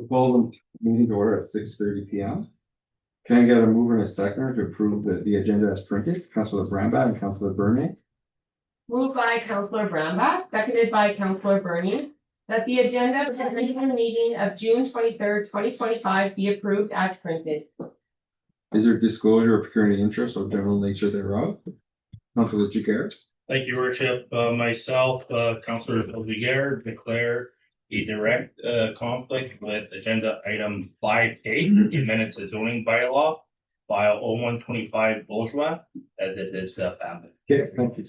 Call the meeting to order at 6:30 p.m. Can I get a mover and a seconder to approve the agenda as printed? Councilor Brambach and Councilor Bernier. Moved by Councilor Brambach, seconded by Councilor Bernier, that the agenda for the regular meeting of June 23rd, 2025 be approved as printed. Is there disclosure of pecuniary interest or general nature thereof? Councilor Jiguer. Thank you, Worship. Myself, Councilor Viguer, declare a direct conflict with agenda item 5A, the amendment to zoning bylaw, file 0125 Bourgeois, as it is family. Okay, thank you.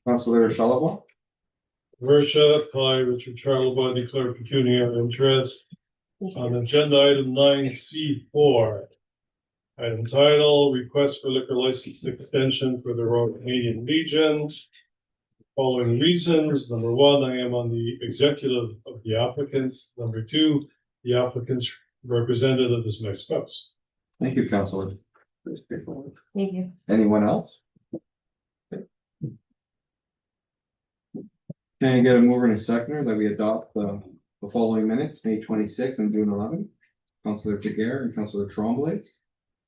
Councilor Charlebois. Worship, I, Richard Charlebois, declare pecuniary interest on agenda item 9C4. Item title, request for liquor license extension for the Royal Canadian Legion. Following reasons: number one, I am on the executive of the applicants. Number two, the applicant's representative is my spouse. Thank you, Councilor. Thank you. Anyone else? Okay. Can I get a mover and a seconder that we adopt the following minutes, May 26th and June 11th? Councilor Jiguer and Councilor Tremblay.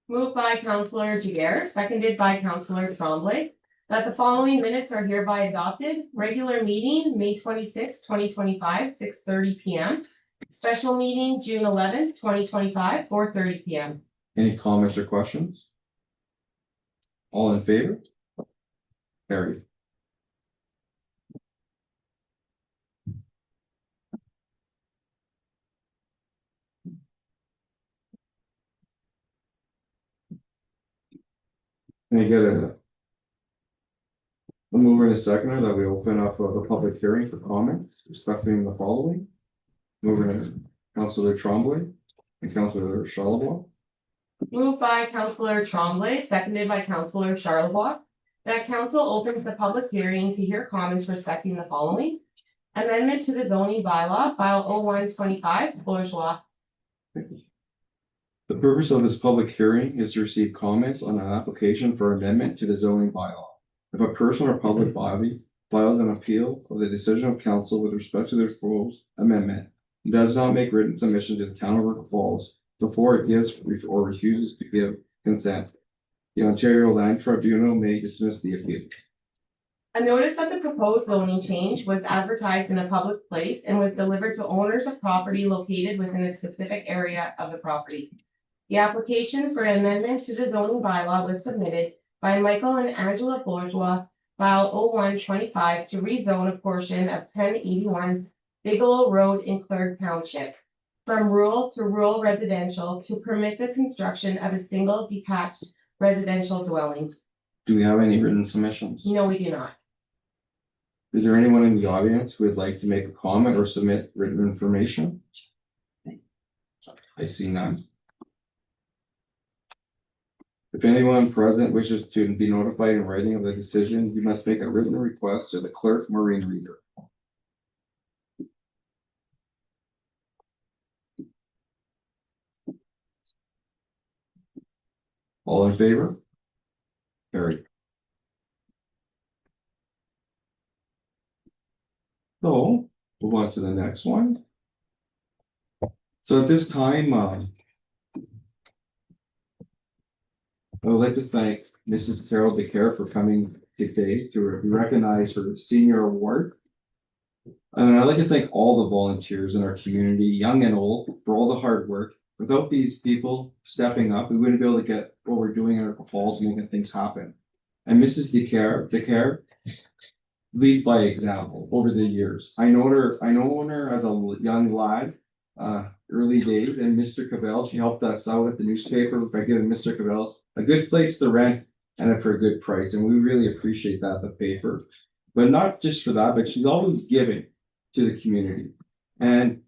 Moved by Councilor Jiguer, seconded by Councilor Tremblay, that the following minutes are hereby adopted. Regular meeting, May 26, 2025, 6:30 p.m. Special meeting, June 11th, 2025, 4:30 p.m. Any comments or questions? All in favor? Carried. Can I get a mover and a seconder that we open up the public hearing for comments respecting the following? Mover and Councilor Tremblay and Councilor Charlebois. Moved by Councilor Tremblay, seconded by Councilor Charlebois, that council opens the public hearing to hear comments respecting the following: amendment to the zoning bylaw, file 0125 Bourgeois. The purpose of this public hearing is to receive comments on an application for amendment to the zoning bylaw. If a person or public body files an appeal of the decision of council with respect to the proposed amendment and does not make written submission to the town of River Falls before it gives or refuses to give consent, the Ontario Land Tribunal may dismiss the appeal. A notice of the proposed zoning change was advertised in a public place and was delivered to owners of property located within a specific area of the property. The application for an amendment to the zoning bylaw was submitted by Michael and Angela Bourgeois, file 0125, to rezone a portion of 1081 Bigelow Road in Clergue Township from rural to rural residential to permit the construction of a single detached residential dwelling. Do we have any written submissions? No, we do not. Is there anyone in the audience who would like to make a comment or submit written information? I see none. If anyone present wishes to be notified in writing of the decision, you must make a written request to the clerk, Maureen Reader. All in favor? Carried. So, move on to the next one. So at this time, I would like to thank Mrs. Carol DeCare for coming today to be recognized for the senior award. And I'd like to thank all the volunteers in our community, young and old, for all the hard work. Without these people stepping up, we wouldn't be able to get what we're doing in our falls, making things happen. And Mrs. DeCare leads by example over the years. I know her as a young lad, early days, and Mr. Cavell, she helped us out at the newspaper by giving Mr. Cavell a good place to rent and for a good price. And we really appreciate that, the paper. But not just for that, but she's always giving to the community. And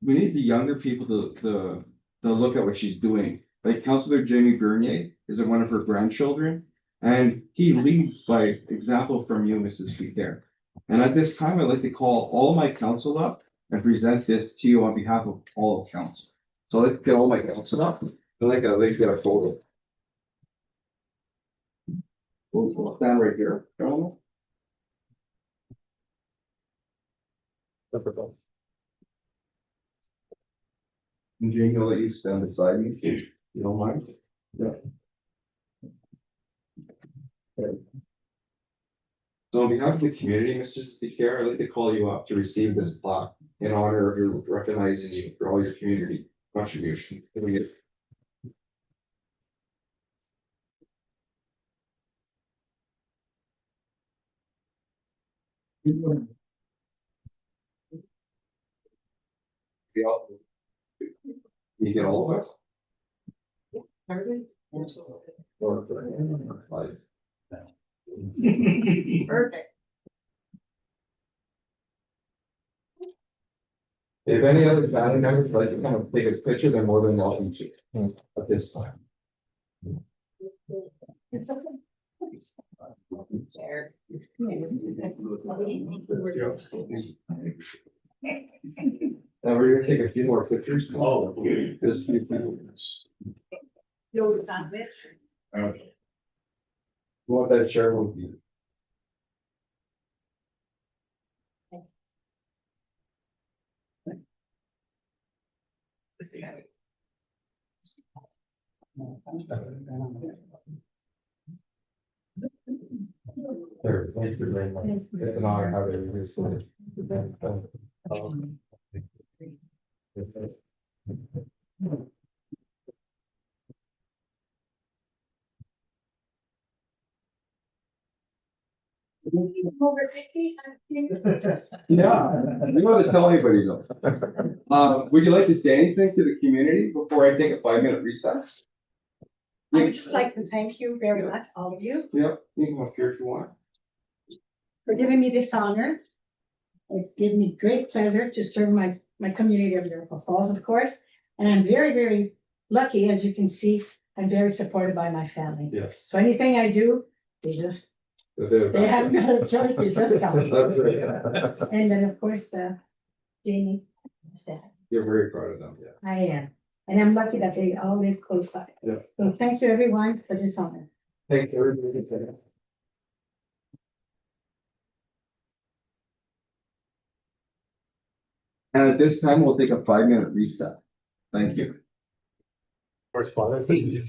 we need the younger people to look at what she's doing. Like Councilor Jamie Bernier is one of her grandchildren, and he leads by example from you, Mrs. Speaker. And at this time, I'd like to call all my council up and present this to you on behalf of all of council. So I'd like to get all my council up. I'd like to get a photo. We'll stand right here, gentlemen. And Jane, I'll let you stand beside me, if you don't mind. Yeah. Okay. So on behalf of the community, Mr. DeCare, I'd like to call you up to receive this plaque in honor of your recognizing you for all your community contribution. Can we get- You get all of us? Perfect. Or- Perfect. If any other family members would like to come and take a picture, they're more than welcome to at this time. Now we're gonna take a few more pictures. Oh, Just few people. Okay. You want that share with you? Sure, thank you very much. It's an honor having you this. Yeah, you want to tell anybody though. Would you like to say anything to the community before I take a 5-minute recess? I would just like to thank you very much, all of you, Yep, you can come up here if you want. for giving me this honor. It gives me great pleasure to serve my community of Iroquois Falls, of course. And I'm very, very lucky, as you can see, I'm very supported by my family. Yes. So anything I do, they haven't got a choice, they just come. That's right. And then, of course, Jamie, Stan, You're very proud of them, yeah. I am. And I'm lucky that they all live close by. Yeah. So thank you, everyone, for this honor. Thank you, everybody. for that. And at this time, we'll take a 5-minute recess. Thank you. Correspondence. So we'll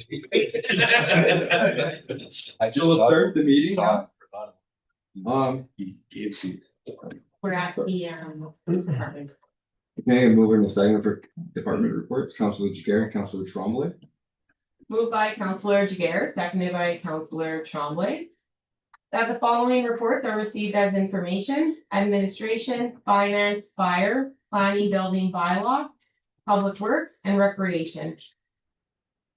start the meeting now. We're at the, department. Okay, moving to second for department reports, Councilor Jiguer and Councilor Tremblay. Moved by Counselor Jiguer, seconded by Counselor Tremblay. That the following reports are received as information: administration, finance, fire, planning, building, bylaw, public works, and recreation.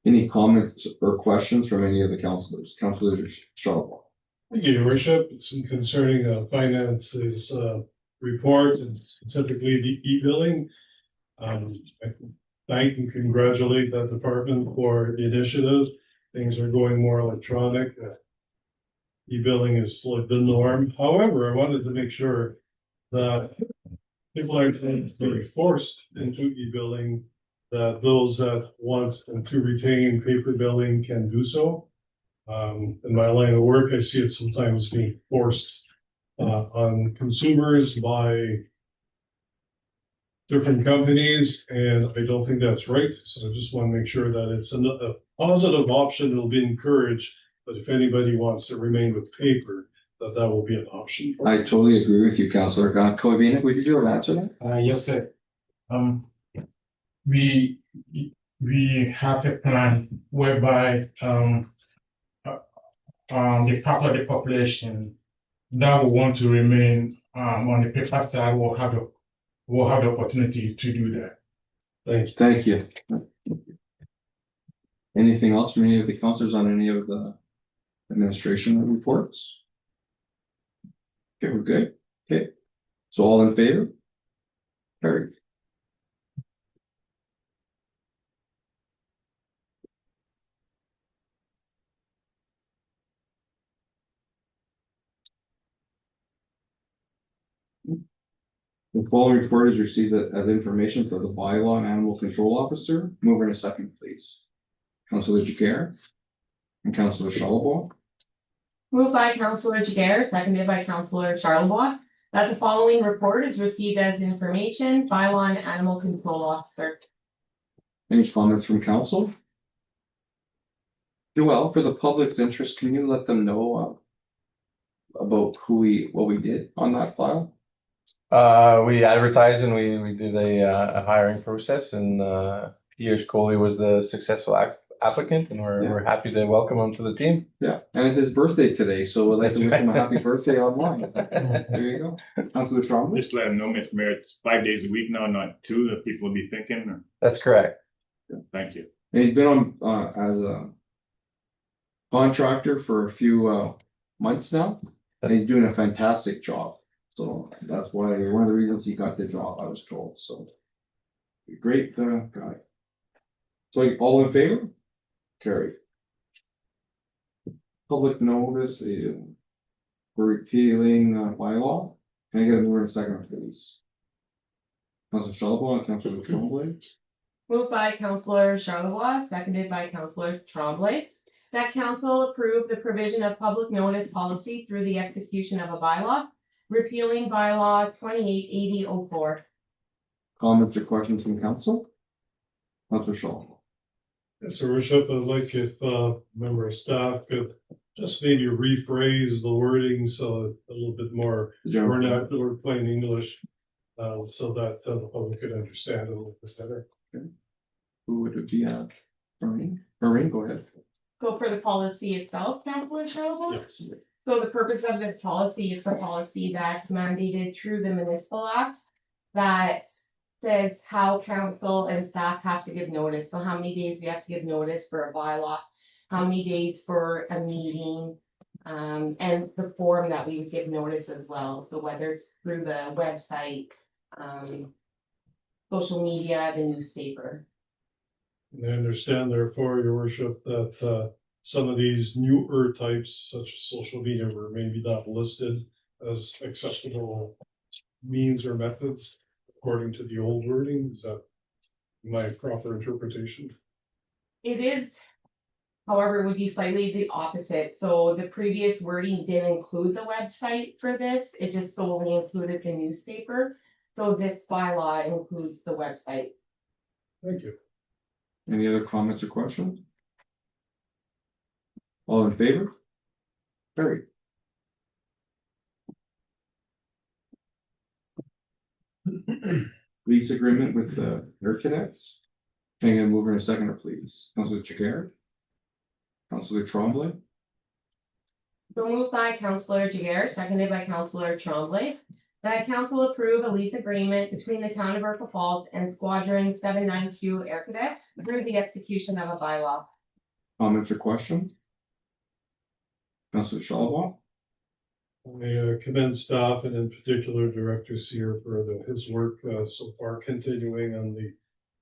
Any comments or questions from any of the councilors? Councilor Sharp. Thank you, Your Worship. It's concerning finances reports and specifically the e-billing. I thank and congratulate that department for the initiative. Things are going more electronic. E-billing is like the norm. However, I wanted to make sure that people aren't being forced into e-billing, that those that want to retain paper billing can do so. In my line of work, I see it sometimes being forced on consumers by different companies, and I don't think that's right. So I just want to make sure that it's a positive option. It'll be encouraged, but if anybody wants to remain with paper, that will be an option. I totally agree with you, Councilor. Kovina, would you do an answer to that? Yes, sir. We have a plan whereby the part of the population that will want to remain on the paper side will have the opportunity to do that. Thank you. Thank you. Anything else from any of the councilors on any of the administration reports? Okay, we're good. Okay. So all in favor? Carried. The following report is received as information for the bylaw and animal control officer. Move in a second, please. Councilor Jiguer and Councilor Charlebois. Moved by Counselor Jiguer, seconded by Counselor Charlebois, that the following report is received as information, bylaw and animal control officer. Any comments from council? Joelle, for the public's interest, can you let them know about what we did on that file? We advertised and we did a hiring process and Piyush Kohli was the successful applicant and we're happy to welcome him to the team. Yeah, and it's his birthday today, so we'd like to wish him a happy birthday online. There you go. Councilor Trombley? Just let them know, Mr. Mayor, it's 5 days a week now, not 2, if people will be thinking. That's correct. Thank you. And he's been on as a contractor for a few months now, and he's doing a fantastic job. So that's why one of the reasons he got the job, I was told. So great guy. So all in favor? Carried. Public notice for repealing bylaw. Can I get a word in a second, please? Councilor Shalba and Councilor Trombley. Moved by Councillor Charlevoix, seconded by Councillor Tremblay, that council approve the provision of public notice policy through the execution of a bylaw, repealing bylaw 288004. Comments or questions from council? Councilor Shalba. Yes, Your Worship, I'd like if member of staff could just maybe rephrase the wording so it's a little bit more vernacular, plain English, so that the public could understand it a little bit better. Who would it be? Maureen, go ahead. Go for the policy itself, Councillor Charlevoix. Yes. So the purpose of this policy is the policy that's mandated through the municipal act that says how council and staff have to give notice. So how many days we have to give notice for a bylaw, how many days for a meeting, and the form that we would give notice as well. So whether it's through the website, social media, the newspaper. And I understand therefore, Your Worship, that some of these newer types, such as social media, were maybe not listed as acceptable means or methods according to the old wording. Is that my proper interpretation? It is, however, it would be slightly the opposite. So the previous wording did include the website for this. It just solely included the newspaper. So this bylaw includes the website. Thank you. Any other comments or questions? All in favor? Carried. Lease agreement with the Air Cadets. Can I get a mover in a seconder, please? Councilor Jiguer. Councilor Tremblay. So moved by Councillor Jiguer, seconded by Councillor Tremblay, that council approve a lease agreement between the town of Urquhart Falls and Squadron 792 Air Cadets through the execution of a bylaw. Comments or questions? Councilor Shalba. I commend staff and in particular Director Sear for his work so far, continuing on the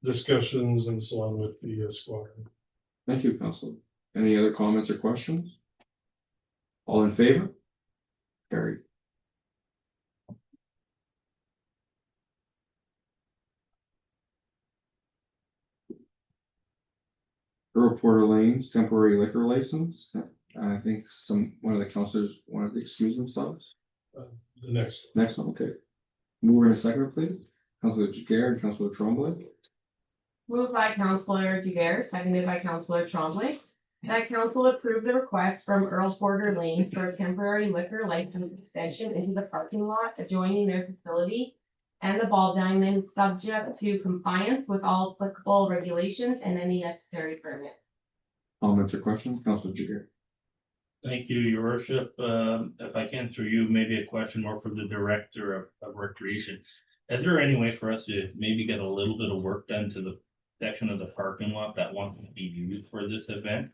discussions and so on with the squadron. Thank you, Councilor. Any other comments or questions? All in favor? Carried. Earl Porter Lane's temporary liquor license. I think one of the councilors wanted to excuse themselves. The next. Next one, okay. Mover in a second, please. Councilor Jiguer and Councilor Tremblay. Moved by Councillor Jiguer, seconded by Councillor Tremblay, that council approve the request from Earl Porter Lanes for a temporary liquor license extension into the parking lot adjoining their facility and the Ball Diamond, subject to compliance with all applicable regulations and any necessary permit. Comments or questions? Councilor Jiguer. Thank you, Your Worship. If I can, through you, maybe a question more for the Director of Recreation. Is there any way for us to maybe get a little bit of work done to the section of the parking lot that wants to be used for this event?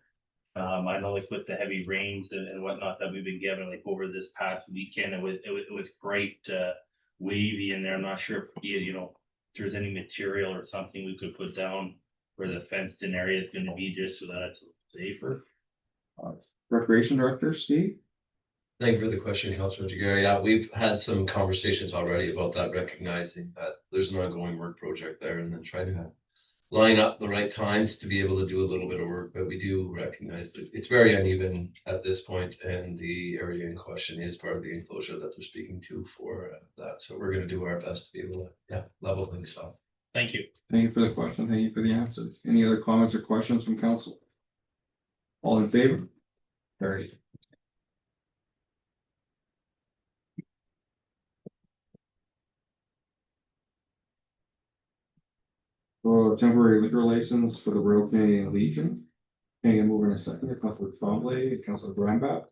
I know like with the heavy rains and whatnot that we've been getting like over this past weekend, it was great, wavy in there. I'm not sure if there's any material or something we could put down where the fenced in area is gonna be just so that it's safer. Recreation Director, Steve. Thank you for the question, Councilor Jiguer. Yeah, we've had some conversations already about that, recognizing that there's an ongoing work project there and then trying to line up the right times to be able to do a little bit of work. But we do recognize that it's very uneven at this point, and the area in question is part of the enclosure that they're speaking to for that. So we're going to do our best to be able to level things off. Thank you. Thank you for the question. Thank you for the answers. Any other comments or questions from council? All in favor? Carried. For temporary liquor license for the Royal Canadian Legion. Can I move in a second? Councilor Tremblay, Councilor Brambach.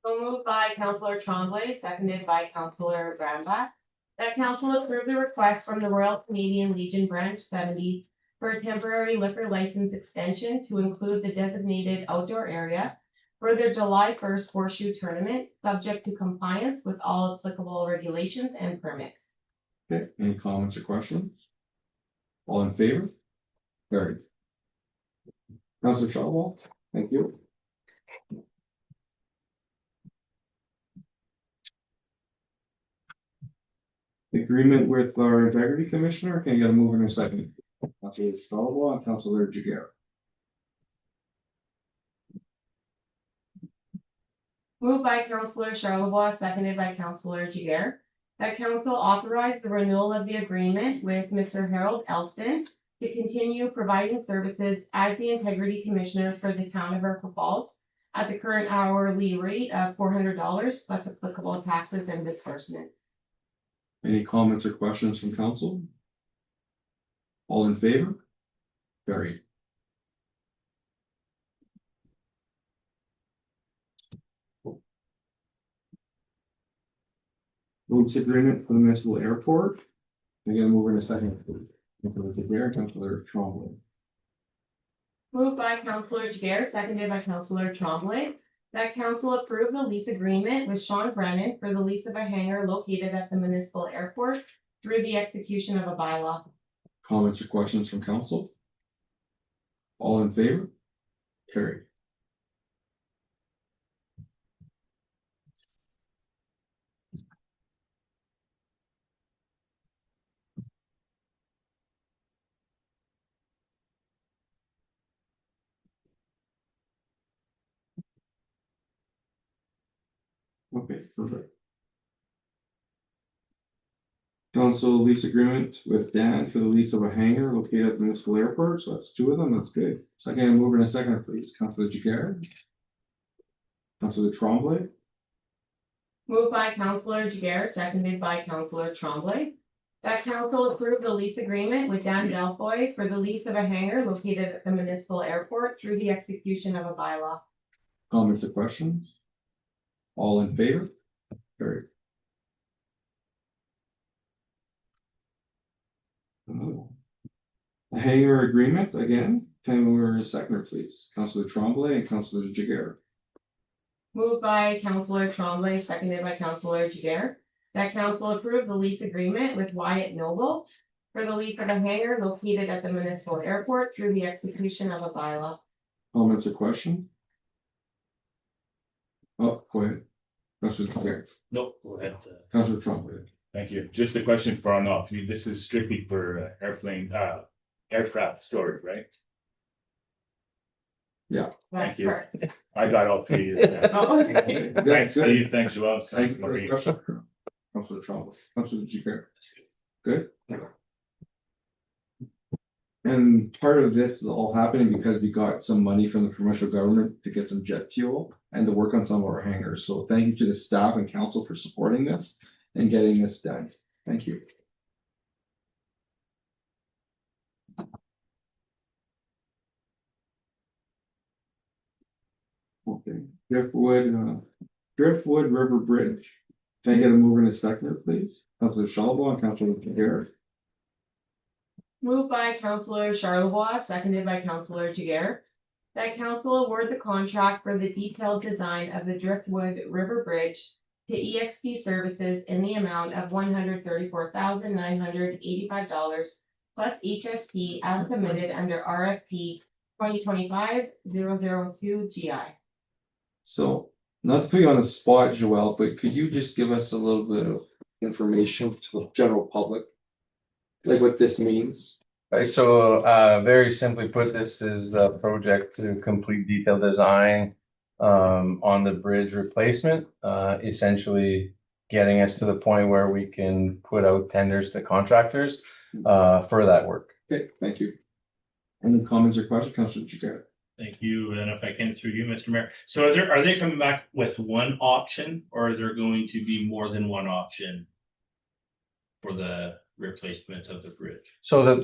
So moved by Councillor Tremblay, seconded by Councillor Brambach. That council approve the request from the Royal Canadian Legion Branch 70 for a temporary liquor license extension to include the designated outdoor area for their July 1st horseshoe tournament, subject to compliance with all applicable regulations and permits. Okay, any comments or questions? All in favor? Carried. Councilor Shotwell, thank you. Agreement with our integrity commissioner, can you get a move in a second? Councilor Shotwell and Councilor Jiguer. Moved by Councillor Charlebois, seconded by Councillor Jiguer. That council authorized the renewal of the agreement with Mr. Harold Elston to continue providing services as the integrity commissioner for the town of Iroquois Falls at the current hourly rate of $400 plus applicable taxes and disbursement. Any comments or questions from council? All in favor? Carried. Lease agreement for the municipal airport. Can I get a move in a second? Councilor Jiguer, Councilor Tremblay. Moved by Councillor Jiguer, seconded by Councillor Tremblay. That council approved the lease agreement with Sean Brennan for the lease of a hangar located at the municipal airport through the execution of a bylaw. Comments or questions from council? All in favor? Carried. Okay, perfect. Council lease agreement with Dan for the lease of a hangar located at the municipal airport, so that's two of them, that's good. Second, move in a second, please. Councilor Jiguer. Councilor Tremblay. Moved by Councillor Jiguer, seconded by Councillor Tremblay. That council approved the lease agreement with Dan Delfoy for the lease of a hangar located at the municipal airport through the execution of a bylaw. Comments or questions? All in favor? Carried. Oh. A hangar agreement again, can we move in a second, please? Councilor Tremblay and Councilor Jiguer. Moved by Councillor Tremblay, seconded by Councillor Jiguer. That council approved the lease agreement with Wyatt Noble for the lease of a hangar located at the municipal airport through the execution of a bylaw. Comments or questions? Oh, go ahead. Councilor Jiguer. Nope, go ahead. Councilor Tremblay. Thank you. Just a question for on all three. This is strictly for aircraft storage, right? That's Thank you. correct. I got all three. Oh, okay. Thanks, Steve. Thanks, Joel. Thank Thanks, you for the Marie. question. Councilor Tremblay, Councilor Jiguer. Good. And part of this is all happening because we got some money from the provincial government to get some jet fuel and to work on some of our hangars. So thank you to the staff and council for supporting this and getting this done. Thank you. Okay, Driftwood River Bridge. Can I get a mover and a seconder, please? Councilor Shotwell and Councilor Jiguer. Moved by Councillor Charlebois, seconded by Councillor Jiguer. That council award the contract for the detailed design of the Driftwood River Bridge to EXP Services in the amount of $134,985 plus HST as submitted under RFP 2025-002 GI. So, not to put you on the spot, Joelle, but could you just give us a little bit of information to the general public? Like what this means? Right, so very simply put, this is a project to complete detailed design on the bridge replacement, essentially getting us to the point where we can put out tenders to contractors. for that work. Okay, thank you. Any comments or questions, Councilor Jiguer? Thank you, and if I can through you, Mr. Mayor. So are they coming back with one option, or are there going to be more than one option for the replacement of the bridge? So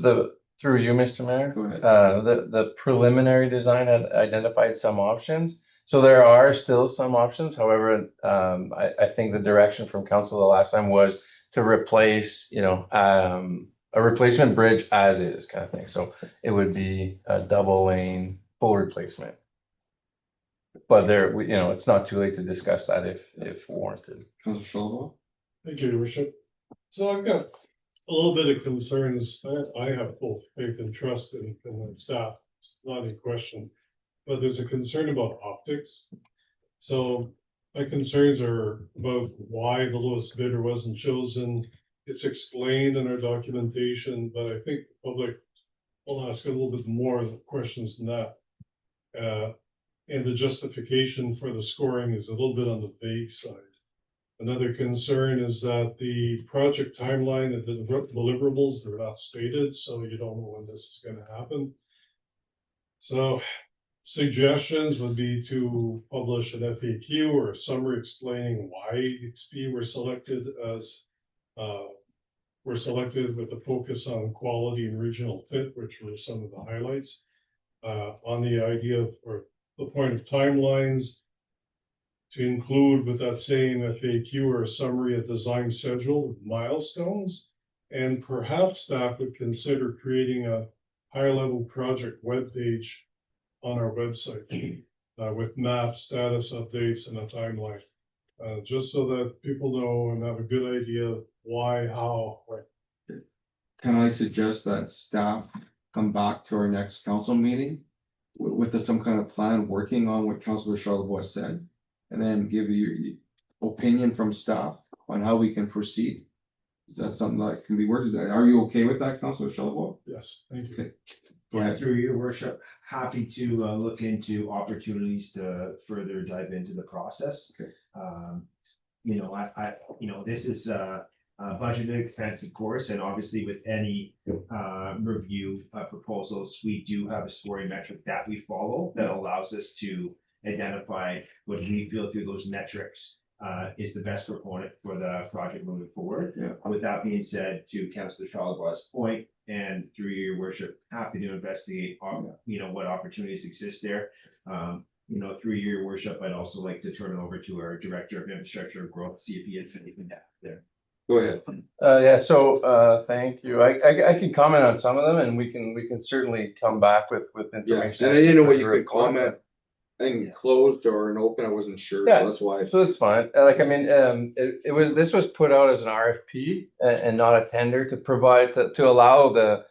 through you, Mr. Mayor, Go ahead. the preliminary design had identified some options. So there are still some options. However, I think the direction from council the last time was to replace, a replacement bridge as is kind of thing. So it would be a double lane, full replacement. But it's not too late to discuss that if warranted. Councilor Shalva? Thank you, Your Worship. So I've got a little bit of concerns. I have full faith and trust in the staff. It's not any question. But there's a concern about optics. So my concerns are about why the lowest bidder wasn't chosen. It's explained in our documentation, but I think the public will ask a little bit more questions than that. And the justification for the scoring is a little bit on the vague side. Another concern is that the project timeline and the deliverables, they're not stated, so you don't know when this is going to happen. So suggestions would be to publish an FAQ or a summary explaining why XP were selected with a focus on quality and regional fit, which were some of the highlights. On the idea of, or the point of timelines, to include with that same FAQ or a summary, a design schedule with milestones, and perhaps staff would consider creating a high-level project webpage on our website with maps, status updates, and a timeline, just so that people know and have a good idea of why, how, what. Can I suggest that staff come back to our next council meeting with some kind of plan working on what Councilor Charlebois said, and then give you opinion from staff on how we can proceed? Is that something that can be worked? Are you okay with that, Councilor Charlebois? Yes, thank you. Okay. Go Yeah, ahead. through your worship, happy to look into opportunities to further dive into the process. Okay. This is a budgeted expense, of course, and obviously with any review proposals, we do have a scoring metric that we follow that allows us to identify what we feel through those metrics is the best proponent for the project moving forward. Yeah. With that being said, to Councilor Charlebois' point, and through your worship, happy to investigate on, what opportunities exist there. Through your worship, I'd also like to turn it over to our Director of Infrastructure and Growth, see if he has anything to add there. Go ahead. Thank you. I can comment on some of them, and we can certainly come back with Yeah, information. and I didn't know what you could comment and closed or an open. I wasn't sure. Yeah. So that's why. So it's fine. This was put out as an RFP and not a tender to provide to allow the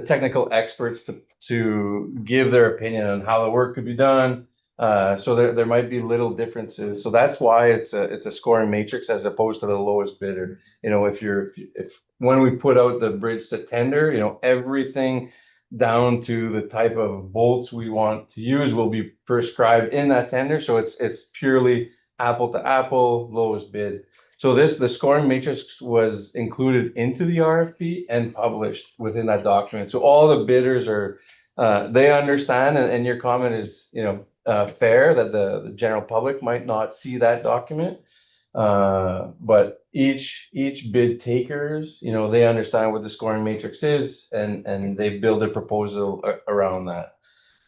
technical experts to give their opinion on how the work could be done. So there might be little differences. So that's why it's a scoring matrix as opposed to the lowest bidder. If when we put out the bridge to tender, everything down to the type of bolts we want to use will be prescribed in that tender. So it's purely apple to apple, lowest bid. So the scoring matrix was included into the RFP and published within that document. So all the bidders are, they understand, and your comment is, fair that the general public might not see that document. But each bid takers, they understand what the scoring matrix is, and they build a proposal around that.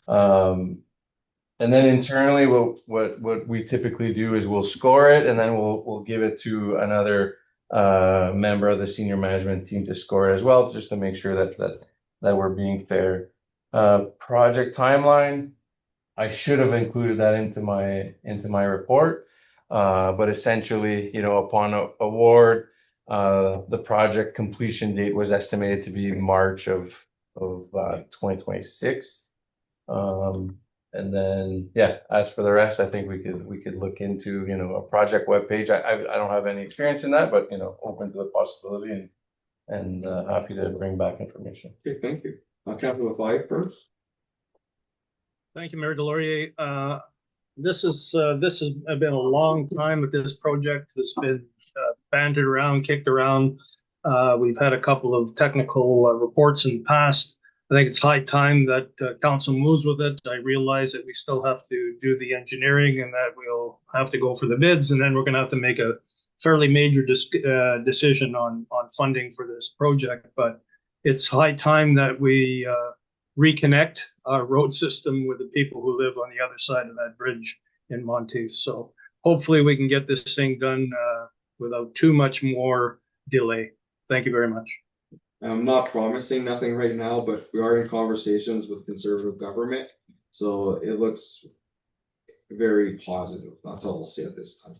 And then internally, what we typically do is we'll score it, and then we'll give it to another member of the senior management team to score it as well, just to make sure that we're being fair. Project timeline, I should have included that into my report. But essentially, upon award, the project completion date was estimated to be March of 2026. And then, as for the rest, I think we could look into, a project webpage. I don't have any experience in that, but, open to the possibility and happy to bring back information. Okay, thank you. Councilor Five first. Thank you, Mayor Delorier. This has been a long time with this project. It's been bandied around, kicked around. We've had a couple of technical reports in the past. I think it's high time that council moves with it. I realize that we still have to do the engineering and that we'll have to go for the bids, and then we're going to have to make a fairly major decision on funding for this project. But it's high time that we reconnect our road system with the people who live on the other side of that bridge in Monteith. So hopefully we can get this thing done without too much more delay. Thank you very much. I'm not promising nothing right now, but we are in conversations with conservative government, so it looks very positive. That's all I'll say at this time.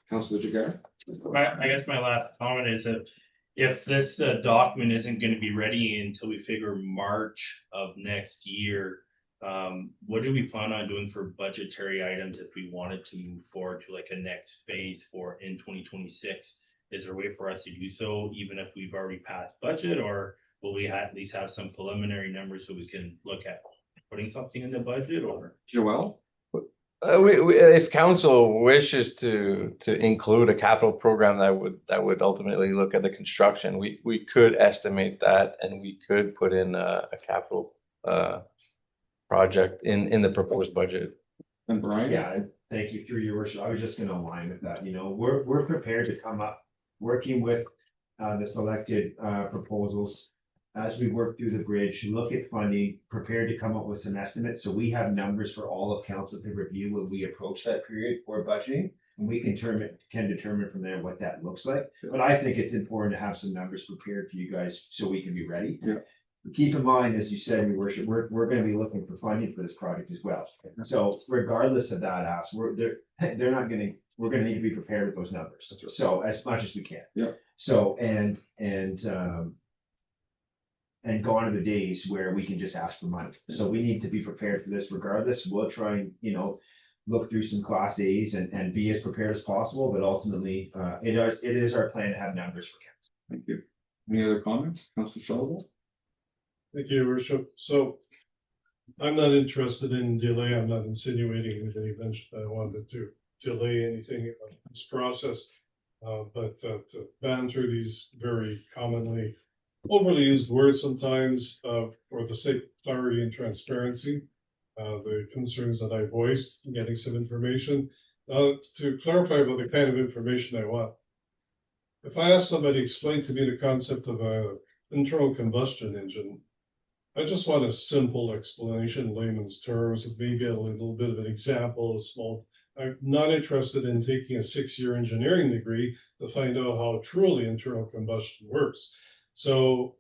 Councilor Jagger? I guess my last comment is that if this document isn't gonna be ready until we figure March of next year, what do we plan on doing for budgetary items if we wanted to move forward to like a next phase for in 2026? Is there a way for us to do so even if we've already passed budget, or will we at least have some preliminary numbers so we can look at putting something in the budget? Or Joelle? If council wishes to include a capital program that would ultimately look at the construction, we could estimate that, and we could put in a capital project in the proposed budget. And Brian? Yeah, thank you, through your worship. I was just gonna align with that, you know, we're prepared to come up, working with the selected proposals. As we work through the bridge, look at funding, prepared to come up with some estimates, so we have numbers for all of council to review when we approach that period for budgeting. And we can determine from there what that looks like, but I think it's important to have some numbers prepared for you guys so we can be ready. Yeah. Keep in mind, as you said, your worship, we're gonna be looking for funding for this project as well. So regardless of that ask, we're not gonna, we're gonna need to be prepared with those numbers. So as much as we can. Yeah. So, and gone are the days where we can just ask for money. So we need to be prepared for this regardless. We'll try and, you know, look through some class A's and be as prepared as possible, but ultimately, it is our plan to have numbers for council. Thank you. Any other comments? Councilor Shellable? Thank you, Your Worship. So I'm not interested in delay. I'm not insinuating with any mention that I wanted to delay anything in this process. But to ban through these very commonly overly used words sometimes for the sake of clarity and transparency, the concerns that I voiced, getting some information. To clarify about the kind of information I want. If I ask somebody, explain to me the concept of an internal combustion engine, I just want a simple explanation in layman's terms, maybe a little bit of an example, a small. I'm not interested in taking a 6-year engineering degree to find out how truly internal combustion works. So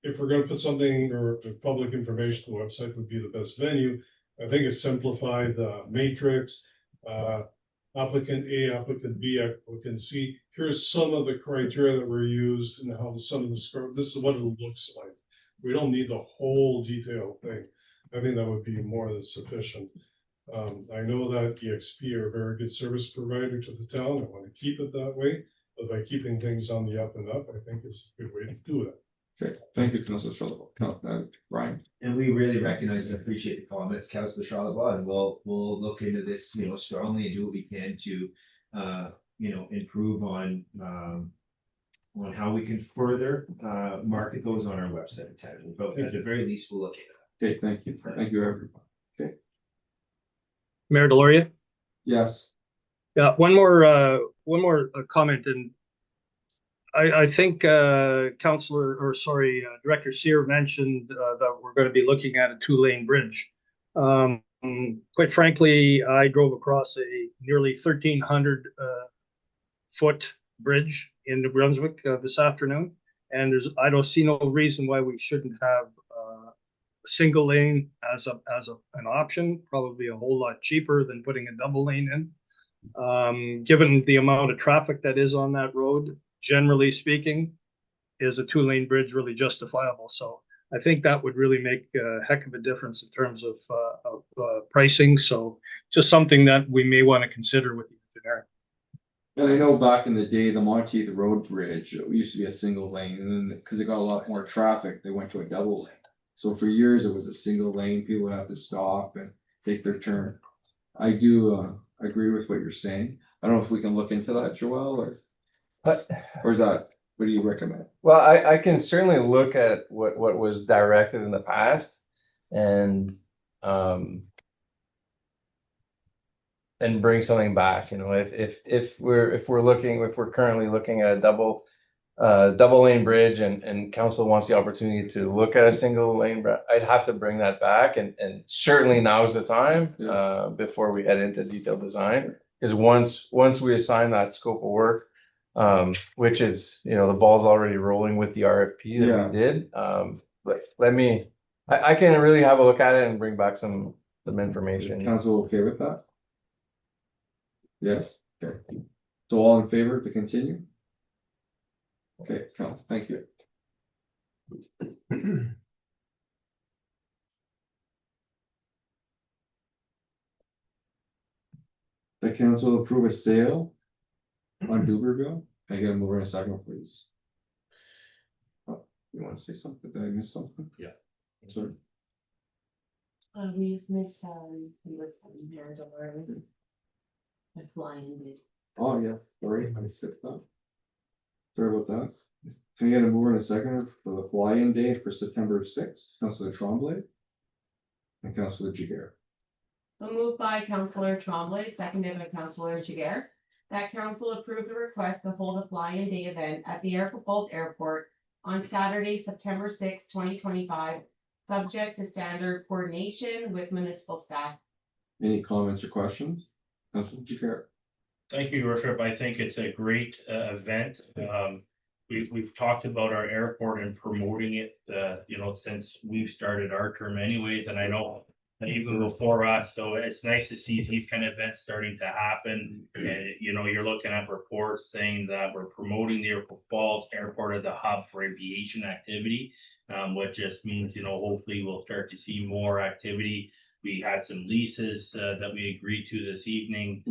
if we're going to put something, or the public information website would be the best venue, I think it's simplified matrix, applicant A, applicant B, applicant C. Here's some of the criteria that were used and how some of the scope, this is what it looks like. We don't need the whole detailed thing. I think that would be more than sufficient. I know that EXP are a very good service provider to the town. I want to keep it that way, but by keeping things on the up and up, I think is a good way to do it. Okay, thank you, Councilor Shellable. Brian? And we really recognize and appreciate the comments, Councilor Charlebois, and we'll look into this, you know, strongly and do what we can to, you know, improve on how we can further market those on our website. But at the very least, we'll look at it. Okay, thank you. Thank you, everyone. Okay. Mayor Deloria? Yes. Yeah, one more comment, and I think Director Sear mentioned that we're going to be looking at a 2-lane bridge. Quite frankly, I drove across a nearly 1,300 foot bridge in New Brunswick this afternoon, and I don't see no reason why we shouldn't have a single lane as an option. Probably a whole lot cheaper than putting a double lane in. Given the amount of traffic that is on that road, generally speaking, is a 2-lane bridge really justifiable? So I think that would really make a heck of a difference in terms of pricing. So just something that we may want to consider with the engineering. And I know back in the day, the Monteith Road Bridge, it used to be a single lane, and then because it got a lot more traffic, they went to a double lane. So for years, it was a single lane. People would have to stop and take their turn. I do agree with what you're saying. I don't know if we can look into that, Joelle, or is that What do you recommend? Well, I can certainly look at what was directed in the past and, and bring something back, you know, if we're currently looking at a double lane bridge and council wants the opportunity to look at a single lane, I'd have to bring that back and certainly now is the time, before we head into detailed design. Because once we assign that scope of work, which is, you know, the ball's already rolling with the RFP that we did. But I can really have a look at it and bring back some information. Council okay with that? Yes, okay. So all in favor to continue? Okay, Cal, thank you. The council approve a sale on Duberville. Can I get a mover in a second, please? Oh, you want to say something? Did I miss something? Yeah. Sorry. We just missed, number 7 here, don't worry. The flying did. Oh, yeah, sorry, I skipped that. Sorry about that. Can I get a mover in a second for the fly-in day for September 6th? Councilor Tremblay and Councilor Jiguer. Moved by Councillor Tremblay, seconded by Councillor Jiguer, that council approved the request to hold a fly-in day event at the Airport Falls Airport on Saturday, September 6, 2025, subject to standard coordination with municipal staff. Any comments or questions? Councilor Jiguer. Thank you, Your Worship. I think it's a great event. We've talked about our airport and promoting it, you know, since we've started our term anyways, and I know even before us, so it's nice to see these kind of events starting to happen. And, you know, you're looking at reports saying that we're promoting the Airport Falls Airport as a hub for aviation activity, which just means, you know, hopefully we'll start to see more activity. We had some leases that we agreed to this evening,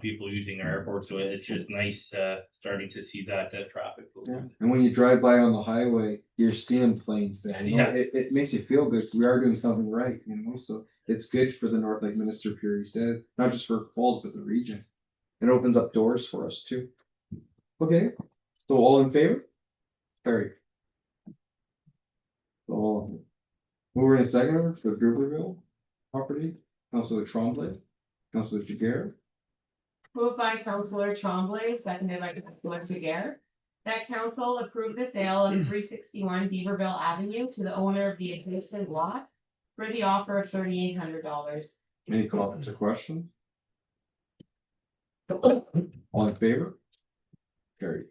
people using our airport, so it's just nice starting to see that traffic. Yeah, and when you drive by on the highway, you're seeing planes there, you know, Yeah. it makes you feel good, 'cause we are doing something right, you know, so it's good for the North Lake Minister Peary said, not just for Falls, but the region. It opens up doors for us too. Okay, so all in favor? Carry. So, mover and seconder for Gruberville property, Councilor Tremblay, Councilor Jiguer. Moved by Councillor Tremblay, seconded by Councillor Jiguer, that council approve the sale of 361 Beaverville Avenue to the owner of the adjacent lot for the offer of $3,800. Any comments or questions? All in favor? Carried.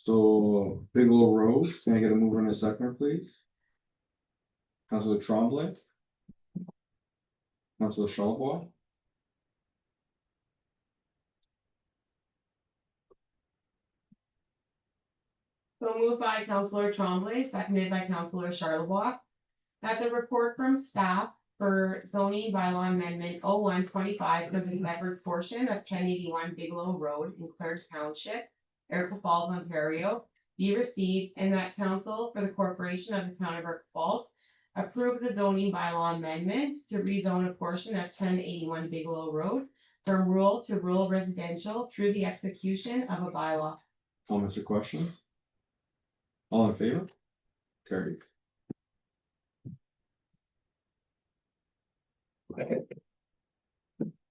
So Bigelow Road, can I get a mover and a seconder, please? Councilor Tremblay. Councilor Charlebois. So moved by Councillor Tremblay, seconded by Councillor Charlebois, that the report from staff for zoning bylaw amendment 0125 for the Bedford portion of 1081 Bigelow Road in Clerc Township, Airport Falls, Ontario, be received, and that council for the corporation of the town of Airport Falls approve the zoning bylaw amendment to rezone a portion of 1081 Bigelow Road from rural to rural residential through the execution of a bylaw. Comments or questions? All in favor? Carried.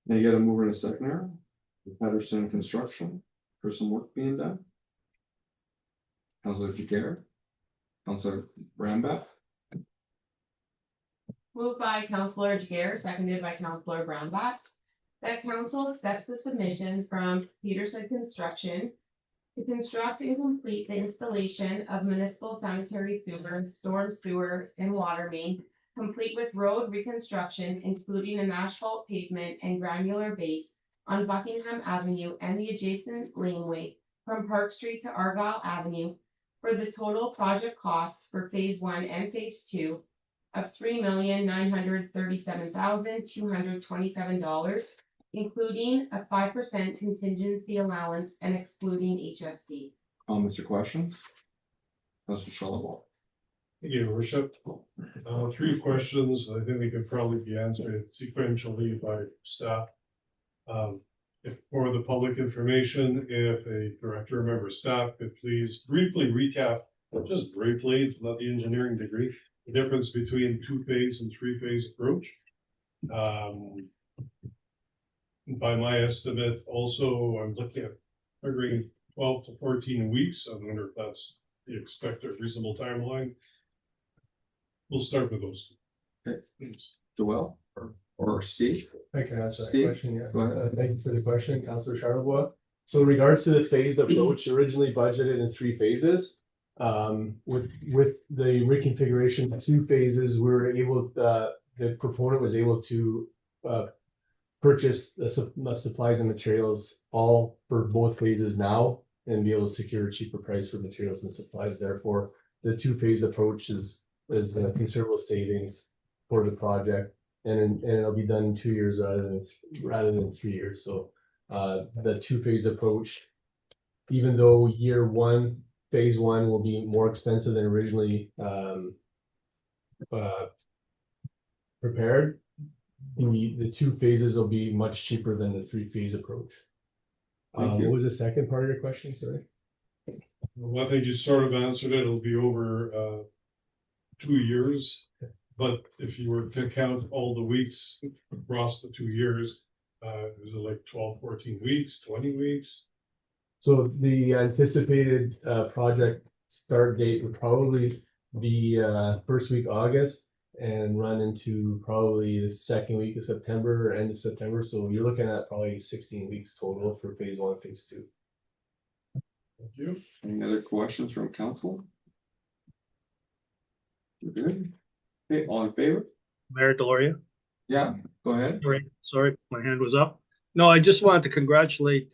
Now you got a mover and a seconder, Patterson Construction, for some work being done. Councilor Jiguer. Councilor Rambat. Moved by Councillor Jiguer, seconded by Councillor Brownback, that council accepts the submission from Peterson Construction to construct and complete the installation of municipal sanitary sewer, storm sewer, and water main, complete with road reconstruction, including an asphalt pavement and granular base on Buckingham Avenue and the adjacent laneway from Park Street to Argyle Avenue, for the total project cost for phase 1 and phase 2 of $3,937,227, including a 5% contingency allowance and excluding HSC. Comments or questions? Councilor Charlebois. Thank you, Your Worship. Three questions. I think they could probably be answered sequentially by staff. If for the public information, if a director or member of staff could please briefly recap, just briefly, it's not the engineering degree, the difference between two-phase and three-phase approach. By my estimate, also, I'm looking at figuring 12 to 14 weeks. I wonder if that's the expected reasonable timeline. We'll start with those. Okay. Joel or Steve? I can answer that Steve, question, yeah. go ahead. Thank you for the question, Councillor Charlebois. So in regards to the phased approach, originally budgeted in 3 phases. With the reconfiguration of 2 phases, we were able, the proponent was able to purchase the supplies and materials all for both phases now and be able to secure a cheaper price for materials and supplies. Therefore, the 2-phase approach is a considerable savings for the project, and it'll be done in 2 years rather than 3 years. So the 2-phase approach, even though year 1, phase 1 will be more expensive than originally prepared, the 2 phases will be much cheaper than the 3-phase approach. What was the second part of your question, sorry? Well, I think you sort of answered it. It'll be over 2 years. But if you were to count all the weeks across the 2 years, is it like 12, 14 weeks, 20 weeks? So the anticipated project start date would probably be first week August and run into probably the second week of September or end of September. So you're looking at probably 16 weeks total for phase 1, phase 2. Thank you. Any other questions from council? You're good? Okay, all in favor? Mayor Deloria. Yeah, go ahead. Sorry, my hand was up. No, I just wanted to congratulate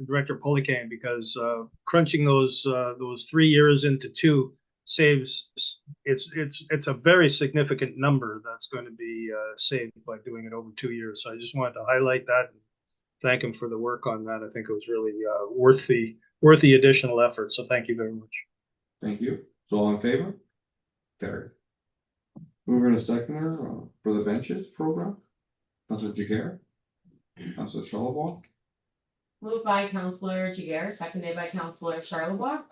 Director Polican because crunching those 3 years into 2 saves, it's a very significant number that's going to be saved by doing it over 2 years. So I just wanted to highlight that and thank him for the work on that. I think it was really worth the additional effort. So thank you very much. Thank you. So all in favor? Carried. Moving to seconder for the benches program. Councillor Jiguer. Councillor Charlebois. Moved by Councillor Jiguer, seconded by Councillor Charlebois.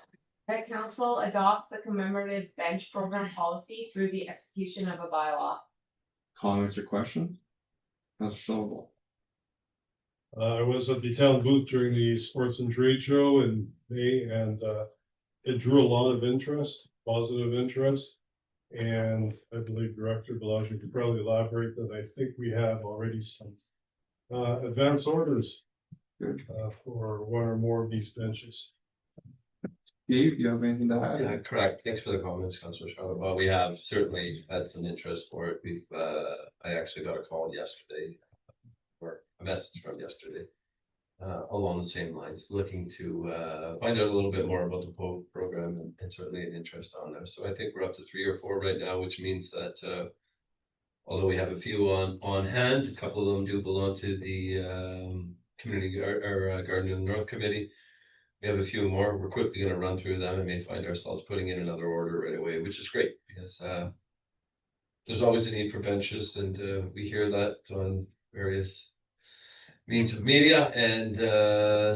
That council adopts the commemorative bench program policy through the execution of a bylaw. Comments or questions? Councillor Charlebois. I was at the town booth during the sports and trade show in May, and it drew a lot of interest, positive interest. And I believe Director Bellagio could probably elaborate that I think we have already some advance orders for 1 or more of these benches. Steve, do you have anything to add? Yeah, correct. Thanks for the comments, Councillor Charlotte. Well, we have certainly had some interest for it. I actually got a call yesterday, or a message from yesterday, along the same lines, looking to find out a little bit more about the program and certainly an interest on there. So I think we're up to 3 or 4 right now, which means that although we have a few on hand, a couple of them do belong to the Community Garden of the North Committee. We have a few more. We're quickly going to run through them and may find ourselves putting in another order right away, which is great because there's always a need for benches, and we hear that on various means of media, and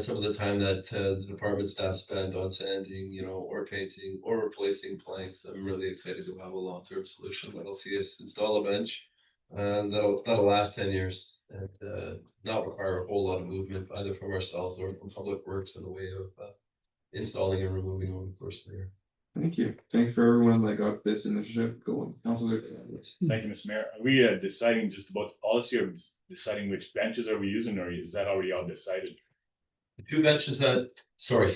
some of the time that the department staff spend on sanding, or painting or replacing planks. I'm really excited to have a long-term solution that'll see us install a bench and that'll last 10 years and not require a whole lot of movement either from ourselves or from Public Works in the way of installing and removing over the course of the year. Thank you. Thank you for everyone that got this initiative going. Councillor. Thank you, Mr. Mayor. Are we deciding just about the policy, or deciding which benches are we using, or is that already all decided? The 2 benches thanks for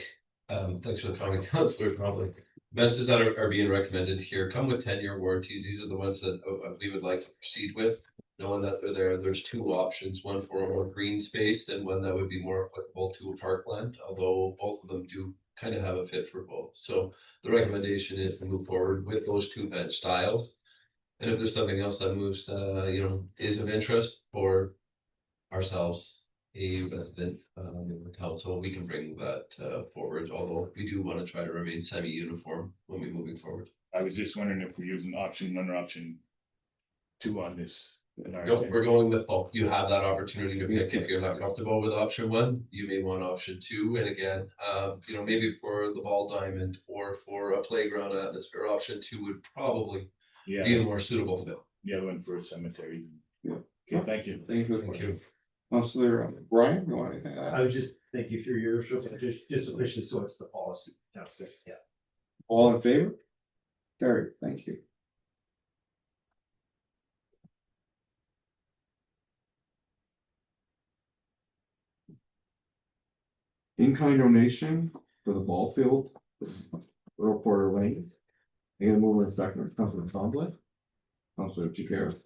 the comment, Councillor, probably. Benches that are being recommended here come with 10-year warranties. These are the ones that we would like to proceed with, knowing that they're there. There's 2 options, one for a more green space and one that would be more applicable to a parkland, although both of them do kind of have a fit for both. So the recommendation is to move forward with those 2 bench styles. And if there's something else that moves, is of interest for ourselves, a resident in the council, we can bring that forward, although we do want to try to remain semi-uniform when we're moving forward. I was just wondering if we're using option one or option two on this. in our Nope, we're tender. going with both. You have that opportunity to pick. If you're not comfortable with option one, you may want option two. And again, maybe for the ball diamond or for a playground atmosphere, option two would probably be a Yeah, more suitable fit. the other one for cemeteries. Yeah. Okay, thank you. Thank you for the Thank question. you. Counselor Brian, you want anything to add? I would just thank you for your worship, just officially, so it's the policy downstairs, yeah. All in favor? Carried, thank you. In-kind donation for the ball field, this is Earl Porter Lane. I'm gonna move in a second, Councilor Tremblay. Councilor Jiguer.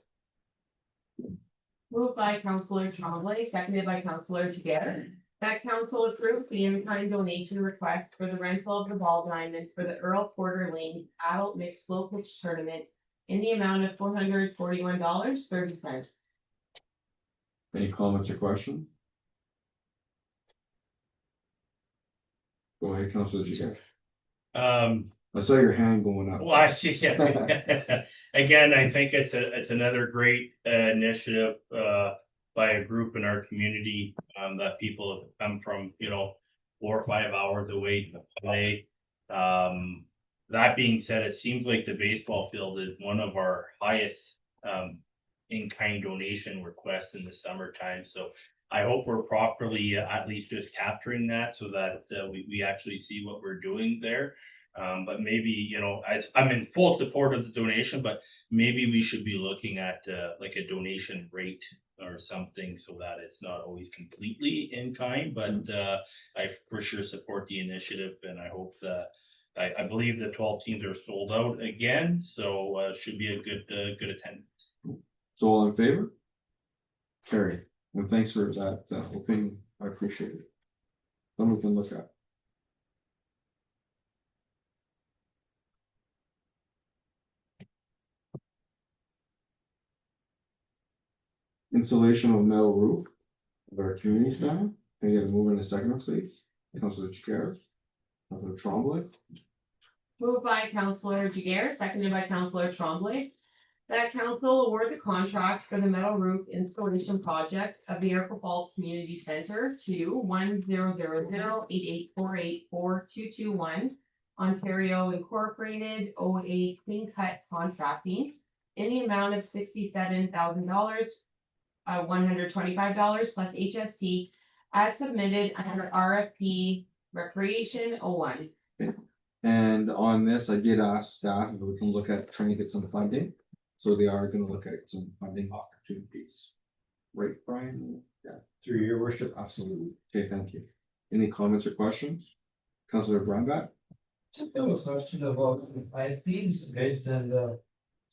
Moved by Councillor Tremblay, seconded by Councillor Jiguer, that council approves the in-kind donation request for the rental of the ball diamonds for the Earl Porter Lane Adult Mixed Slow Pitch Tournament in the amount of $441.30. Any comments or questions? Go ahead, Councilor Jiguer. I saw your hand going up. Well, I see, yeah. Again, I think it's another great initiative by a group in our community that people have come from, 4 or 5 hours away to play. That being said, it seems like the baseball field is one of our highest in-kind donation requests in the summertime. So I hope we're properly at least just capturing that so that we actually see what we're doing there. But maybe, I'm in full support of the donation, but maybe we should be looking at like a donation rate or something so that it's not always completely in kind, but I for sure support the initiative and I hope that I believe the 12 teams are sold out again, so should be a good attendance. So all in favor? Carried, and thanks for that opinion, I appreciate it. Then we can look at. Installation of metal roof of our community center. Can I get a move in a second, please? Councilor Jiguer. Councilor Tremblay. Moved by Councillor Jiguer, seconded by Councillor Tremblay, that council award the contract for the metal roof installation project of the Iroquois Falls Community Center to 100088484221 Ontario Incorporated OA Clean Cut Contracting in the amount of $67,000, $125 plus HST as submitted under RFP Recreation 01. And on this, I did ask staff if we can look at trying to get some funding. So they are gonna look at some funding opportunities. Right, Brian? Yeah. Through your worship, absolutely. Okay, thank you. Any comments or questions? Councilor Brumback? Just have a question about, I see this bid and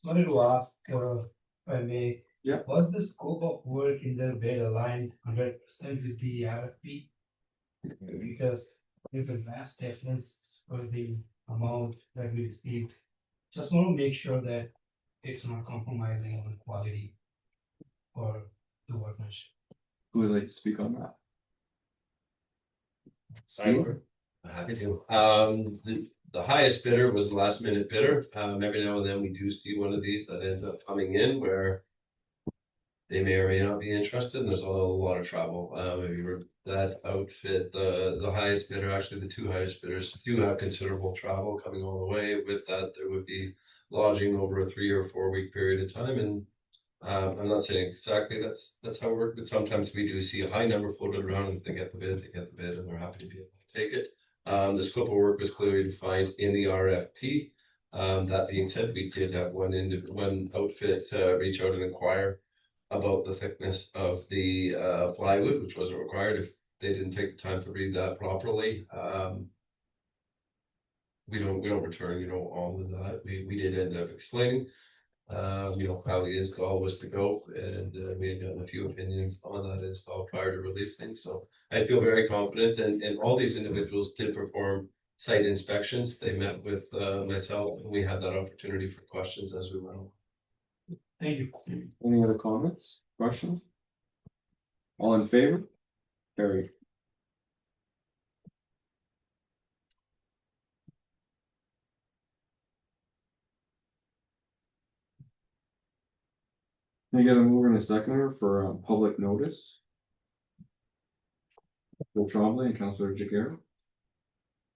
wanted to ask, if I may. Yeah. Was the scope of work in the bid aligned 100% with the RFP? Because there's a vast difference for the amount that we received. Just want to make sure that it's not compromising on the quality or the workmanship. Who would like to speak on that? Cyber. Happy to. The highest bidder was the last minute bidder. Every now and then we do see one of these that ends up coming in where they may or may not be interested, and there's a lot of travel. If you were that outfit, the highest bidder, actually the two highest bidders do have considerable travel coming all the way. With that, there would be lodging over a 3 or 4 week period of time. And I'm not saying exactly that's how it works, but sometimes we do see a high number floated around, and if they get the bid, and they're happy to be able to take it. The scope of work was clearly defined in the RFP. That being said, we did have one outfit reach out and inquire about the thickness of the plywood, which wasn't required if they didn't take the time to read that properly. We don't return, all of that. We did end up explaining, how the install was to go, and we had gotten a few opinions on that install prior to releasing. So I feel very confident, and all these individuals did perform site inspections. They met with myself, and we had that opportunity for questions as we went on. Thank you. Any other comments, questions? All in favor? Carried. Can I get a mover and a seconder for public notice? Bill Trombley and Councillor Jiguer.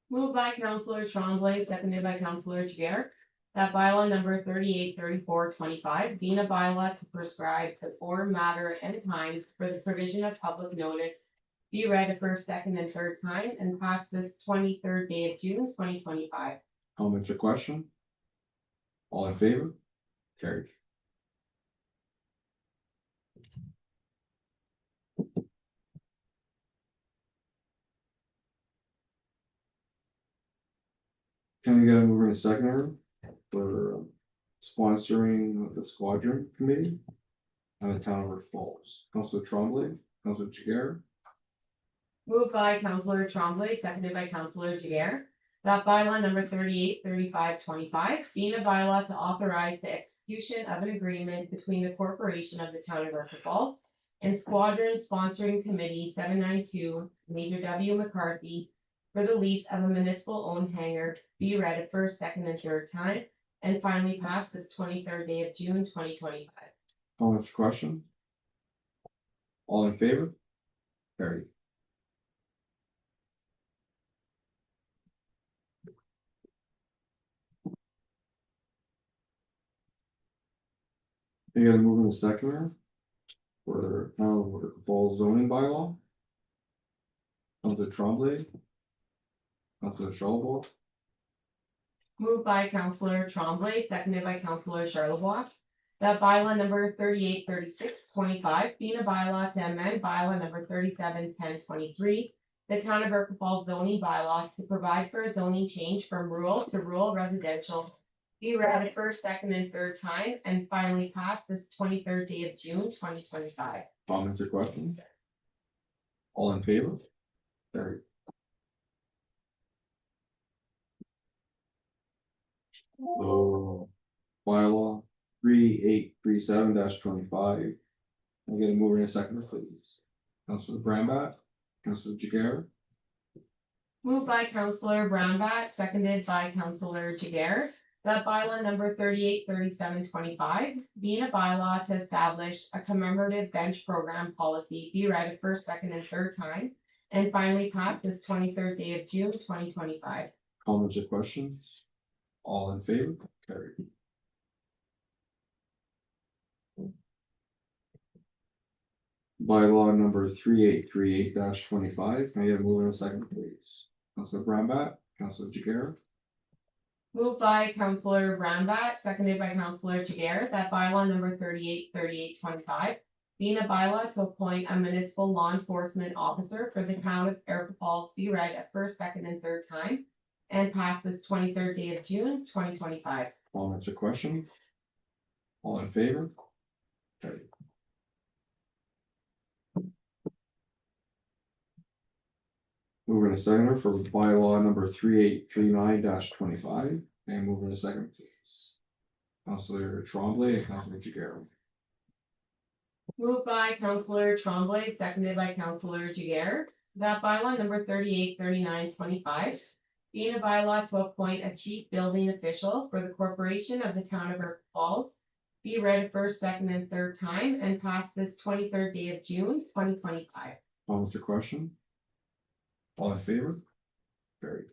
Moved by Councillor Tremblay, seconded by Councillor Jiguer, that bylaw number 383425, being a bylaw to prescribe the form, matter, and times for the provision of public notice, be read a first, second, and third time, and pass this 23rd day of June, 2025. Comments or question? All in favor? Carried. Can we get a mover and a seconder for sponsoring the squadron committee on the town of River Falls? Councillor Trombley, Councillor Jiguer. Moved by Councillor Tremblay, seconded by Councillor Jiguer, that bylaw number 383525, being a bylaw to authorize the execution of an agreement between the corporation of the town of River Falls and Squadron Sponsoring Committee 792, Major W. McCarthy, for the lease of a municipal-owned hangar, be read a first, second, and third time, and finally pass this 23rd day of June, 2025. Comments or question? All in favor? Carried. You gotta move in the seconder for River Falls zoning bylaw. Councillor Tremblay. Councillor Charlebois. Moved by Councillor Tremblay, seconded by Councillor Charlebois, that bylaw number 383625, being a bylaw to amend bylaw number 371023, the town of River Falls zoning bylaw to provide for a zoning change from rural to rural residential, be read a first, second, and third time, and finally pass this 23rd day of June, 2025. Comments or questions? All in favor? Carried. So, bylaw 3837-25. I get a mover and a seconder, please. Councillor Brambat, Councillor Jiguer. Moved by Councillor Brownbat, seconded by Councillor Jiguer, that bylaw number 383725, being a bylaw to establish a commemorative bench program policy, be read a first, second, and third time, and finally pass this 23rd day of June, 2025. Comments or questions? All in favor? Carried. Bylaw number 3838-25. May I have a mover and a second, please? Councillor Brambat, Councillor Jiguer. Moved by Councillor Brownbat, seconded by Councillor Jiguer, that bylaw number 383825, being a bylaw to appoint a municipal law enforcement officer for the town of River Falls, be read at first, second, and third time, and pass this 23rd day of June, 2025. Comments or questions? All in favor? Carried. Mover and a seconder for bylaw number 3839-25. And mover and a second, please. Councillor Tremblay and Councillor Jiguer. Moved by Councillor Tremblay, seconded by Councillor Jiguer, that bylaw number 383925, being a bylaw to appoint a chief building official for the corporation of the town of River Falls, be read first, second, and third time, and pass this 23rd day of June, 2025. Comments or question? All in favor? Carried.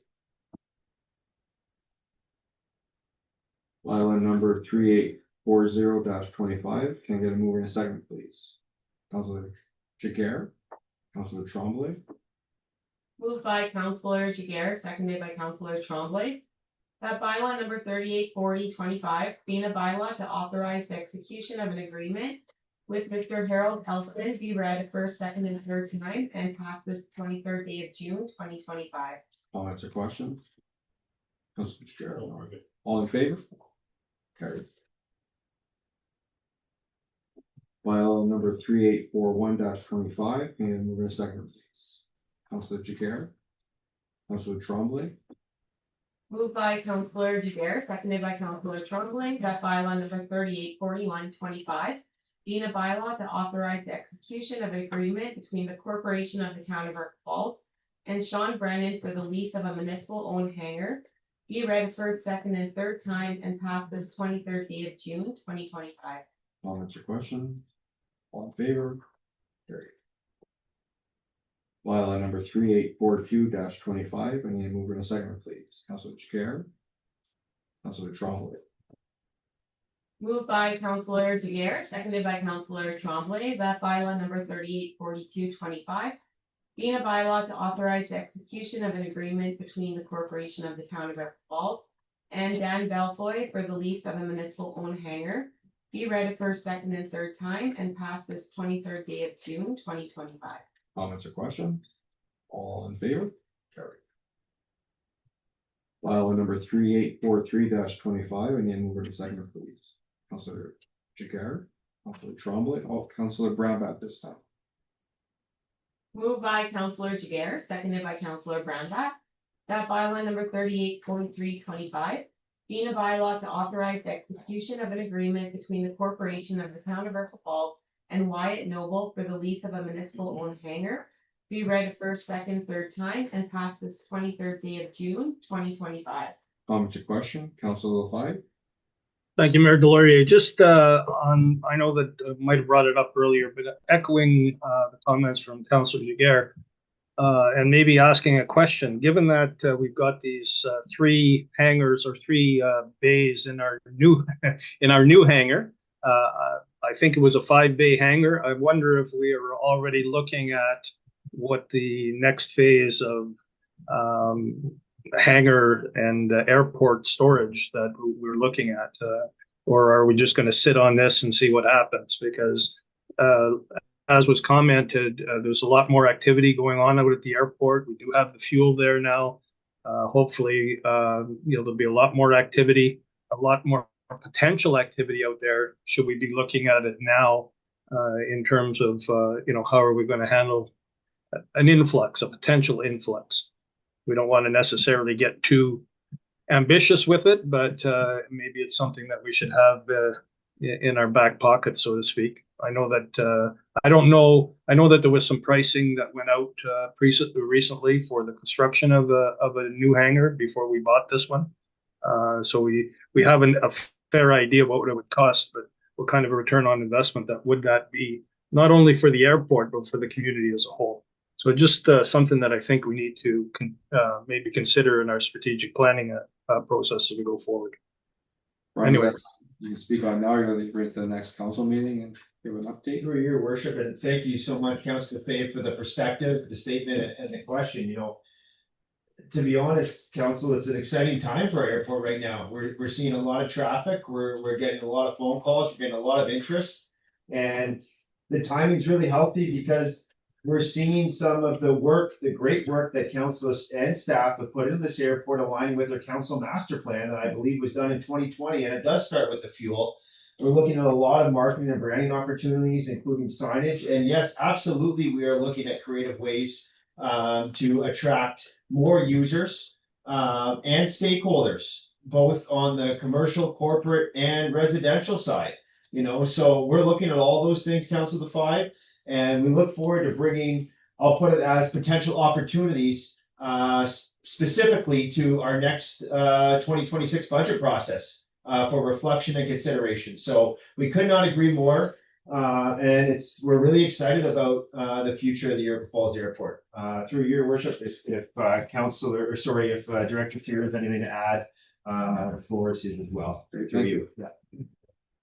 Bylaw number 3840-25. Can I get a mover and a second, please? Councillor Jiguer, Councillor Tremblay. Moved by Councillor Jiguer, seconded by Councillor Tremblay, that bylaw number 384025, being a bylaw to authorize the execution of an agreement with Mr. Harold Elston, be read first, second, and third time, and pass this 23rd day of June, 2025. Comments or questions? Councillor Jiguer. All in favor? Carried. Bylaw number 3841-25. Can I get a mover and a second, please? Councillor Jiguer, Councillor Tremblay. Moved by Councillor Jiguer, seconded by Councillor Tremblay, that bylaw number 384125, being a bylaw to authorize the execution of an agreement between the corporation of the town of River Falls and Sean Brennan for the lease of a municipal-owned hangar, be read first, second, and third time, and pass this 23rd day of June, 2025. Comments or questions? All in favor? Carried. Bylaw number 3842-25, I need to move in a second, please. Councilor Jiguer. Councilor Trombley. Moved by Councillor Jiguer, seconded by Councillor Tremblay, that bylaw number 3842-25, being a bylaw to authorize the execution of an agreement between the corporation of the town of Iroquois Falls and Dan Belfoy for the lease of a municipal owned hangar, be read a first, second, and third time and pass this 23rd day of June, 2025. Comments or questions? All in favor? Carried. Bylaw number 3843-25, I need to move in a second, please. Councilor Jiguer, Councilor Tremblay, Councilor Brownback this time. Moved by Councillor Jiguer, seconded by Councillor Brandback, that bylaw number 3843-25, being a bylaw to authorize the execution of an agreement between the corporation of the town of Iroquois Falls and Wyatt Noble for the lease of a municipal owned hangar, be read a first, second, third time and pass this 23rd day of June, 2025. Comments or question? Councilor LaFaille? Thank you, Mayor Delorier. Just I know that might have brought it up earlier, but echoing the comments from Councilor Jiguer, and maybe asking a question, given that we've got these 3 hangars or 3 bays in our new hangar. I think it was a 5-bay hangar. I wonder if we are already looking at what the next phase of hangar and airport storage that we're looking at, or are we just going to sit on this and see what happens? Because as was commented, there's a lot more activity going on out at the airport. We do have the fuel there now. Hopefully, there'll be a lot more activity, a lot more potential activity out there. Should we be looking at it now in terms of, how are we going to handle an influx, a potential influx? We don't want to necessarily get too ambitious with it, but maybe it's something that we should have in our back pocket, so to speak. I know that I know that there was some pricing that went out recently for the construction of a new hangar before we bought this one. So we have a fair idea what it would cost, but what kind of a return on investment would that be, not only for the airport, but for the community as a whole. So just something that I think we need to maybe consider in our strategic planning process as we go forward. Brian, Anyway. You can speak on now, you're going to bring it to the next council meeting and give an update. For your worship, and thank you so much, Councilor Fay, for the perspective, the statement, and the question. To be honest, Council, it's an exciting time for our airport right now. We're seeing a lot of traffic. We're getting a lot of phone calls. We're getting a lot of interest, and the timing's really healthy because we're seeing some of the work, the great work that councilors and staff have put into this airport, aligning with their council master plan that I believe was done in 2020, and it does start with the fuel. We're looking at a lot of marketing and branding opportunities, including signage. And yes, absolutely, we are looking at creative ways to attract more users and stakeholders, both on the commercial, corporate, and residential side. So we're looking at all those things, Council the 5, and we look forward to bringing, I'll put it as potential opportunities specifically to our next 2026 budget process for reflection and consideration. So we could not agree more. And we're really excited about the future of the Iroquois Falls Airport. Through your worship, if Director Fear has anything to add, the floor is his as well. Through you. Yeah.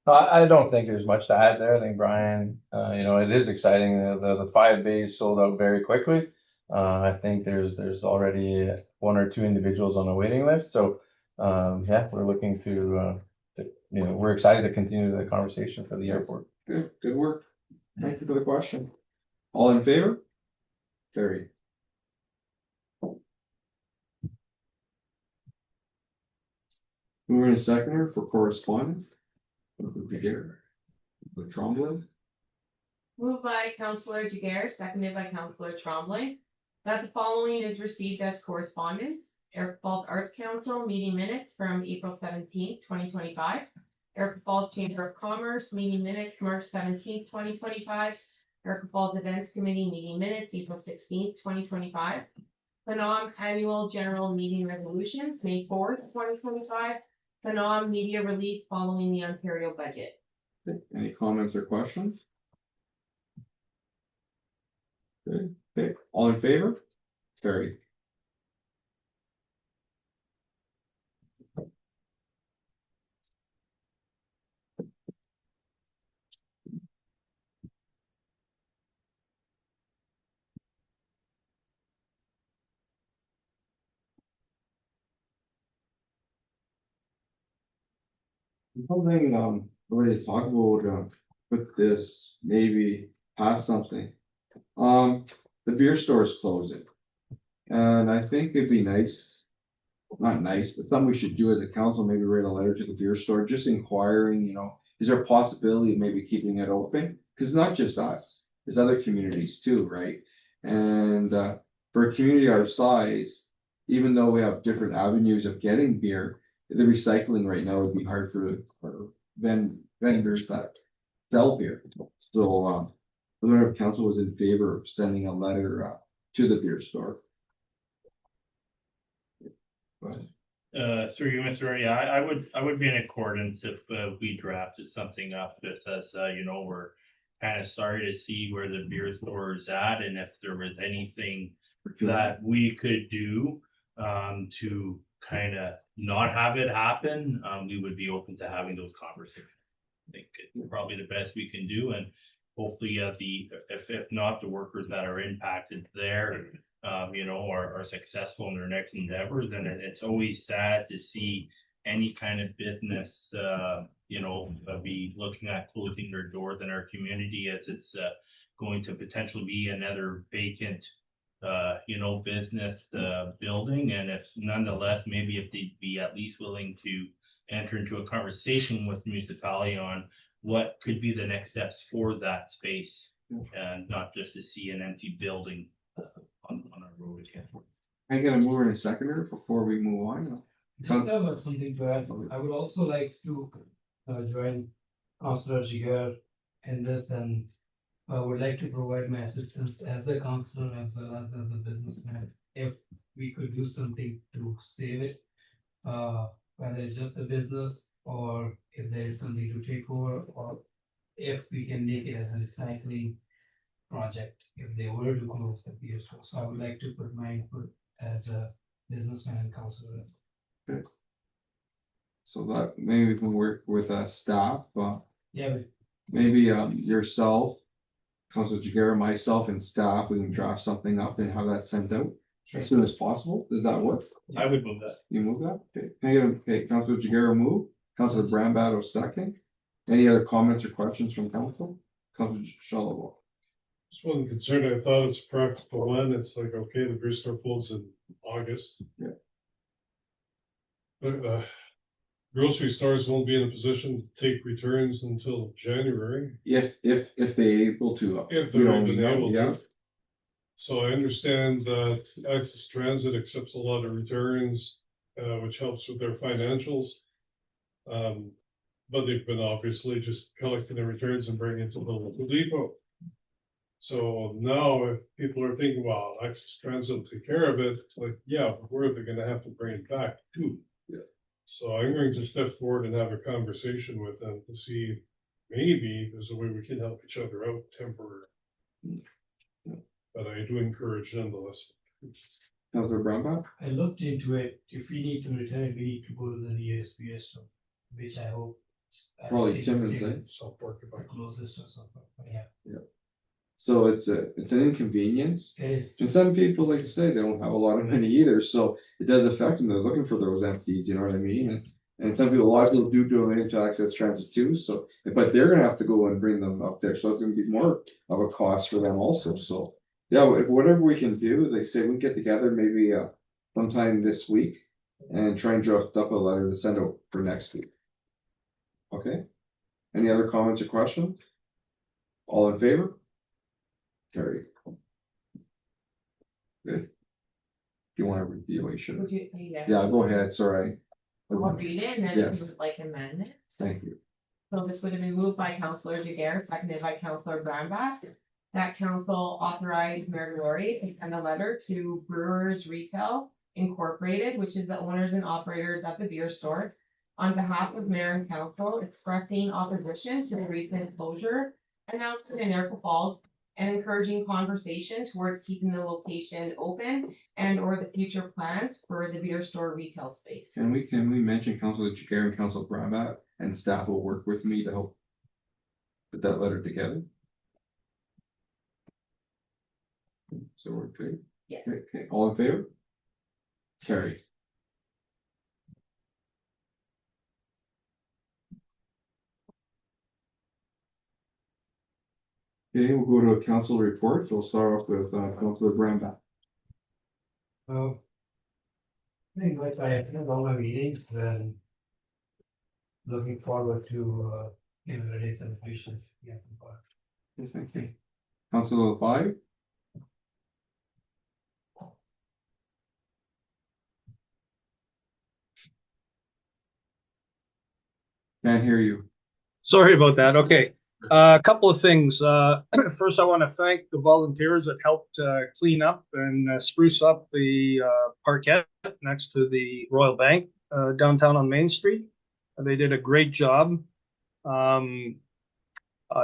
I don't think there's much to add there. I think Brian, it is exciting. The 5 bays sold out very quickly. I think there's already 1 or 2 individuals on the waiting list. So we're looking to we're excited to continue the conversation for the airport. Good work. Thank you for the question. All in favor? Carried. Moving to seconder for correspondence. Tremblay. Moved by Councillor Jiguer, seconded by Councillor Tremblay, that the following is received as correspondence. Iroquois Falls Arts Council meeting minutes from April 17th, 2025. Iroquois Falls Chamber of Commerce meeting minutes March 17th, 2025. Iroquois Falls Events Committee meeting minutes April 16th, 2025. Phenom Annual General Meeting Resolutions May 4th, 2025. Phenom Media Release following the Ontario budget. Okay, any comments or questions? Good, okay, all in favor? Carried. Something, already talked about, with this, maybe pass something. The beer store is closing. And I think it'd be nice, not nice, but something we should do as a council, maybe write a letter to the beer store, just inquiring, is there a possibility of maybe keeping it open? Cause it's not just us, there's other communities too, right? And, for a community our size, even though we have different avenues of getting beer, the recycling right now would be hard for vendors that sell beer. So, the member of council was in favor of sending a letter, to the beer store. Go ahead. Through you, Mr. Ray, I would be in accordance if we drafted something up that says, we're kind of sorry to see where the beer store is at, and if there was anything that we could do to kind of not have it happen, we would be open to having those conversations. I think it's probably the best we can do, and hopefully if not, the workers that are impacted there, are successful in their next endeavors. And it's always sad to see any kind of business, be looking at closing their doors in our community, as it's going to potentially be another vacant business building. And if nonetheless, maybe if they'd be at least willing to enter into a conversation with the municipality on what could be the next steps for that space, and not just to see an empty building on our road again. I get a mover and a seconder before we move on. Just have something to add. I would also like to join Councillor Jigar in this, and I would like to provide my assistance as a councillor as well as a businessman. If we could do something to save it, whether it's just a business or if there is something to take over, or if we can make it as a recycling project, if they were to close the beer store. So I would like to put my input as a businessman and councillor. Okay. So that maybe we can work with staff, Yeah, maybe yourself, Councilor Jagera, myself and staff, we can draft something up and have that sent out as soon as possible. Does that work? I would move that. You move that? Okay. Can I get okay, Councilor Jagera move, Councilor Brambado second. Any other comments or questions from council? Councilor Shalom. Just one concern, I thought it's practical when it's like, okay, the beer store closes in August. Yeah. But grocery stores won't be in a position to take returns until January. If they're able to. If we they're don't even know, able yeah. to. So I understand that Access Transit accepts a lot of returns, which helps with their financials. But they've been obviously just collecting the returns and bringing it to the local depot. So now if people are thinking, well, Access Transit will take care of it, it's like, yeah, but where are they gonna have to bring it back to? Yeah. So I'm going to step forward and have a conversation with them to see maybe there's a way we can help each other out temporarily. But I do encourage nonetheless. Councilor Brambado? I looked into it. If we need to return it, we need to go to the nearest beer store, which I hope. Probably think Timmins, it's eh? Timmins, Support or closest or something, but yeah. So it's an inconvenience. It is. And some people, like I say, they don't have a lot of money either, so it does affect them. They're looking for those empties, you know what I mean? And some people, a lot of people do donate to Access Transit too, so, but they're gonna have to go and bring them up there, so it's gonna be more of a cost for them also, so. Yeah, whatever we can do, they say we get together maybe sometime this week and try and draft up a letter to send out for next week. Okay? Any other comments or questions? All in favor? Carry. Good. You want to review it, should. Would you, yeah. Yeah, go ahead, sorry. I'll read it and then Yes. you would like amendments. Thank you. So this would have been moved by Councillor Jiguer, seconded by Councillor Brambach. That council authorized Mayor Glory to send a letter to Brewers Retail Incorporated, which is the owners and operators of the beer store, on behalf of mayor and council expressing opposition to the recent closure announcement in Iroquois Falls and encouraging conversation towards keeping the location open and or the future plans for the beer store retail space. Can we mention Councilor Jiguer and Councilor Brumback and staff will work with me to help put that letter together? So we're good? Yes. Okay, all in favor? Carried. Okay, we'll go to a council report. So we'll start off with Councilor Brumback. Well, I think like I attended all my meetings, then looking forward to Labor Day celebrations. Yes, in part. Yes, thank you. Councilor 5. Can't hear you. Sorry about that. Okay. A couple of things. First, I want to thank the volunteers that helped clean up and spruce up the parquet next to the Royal Bank downtown on Main Street. They did a great job. I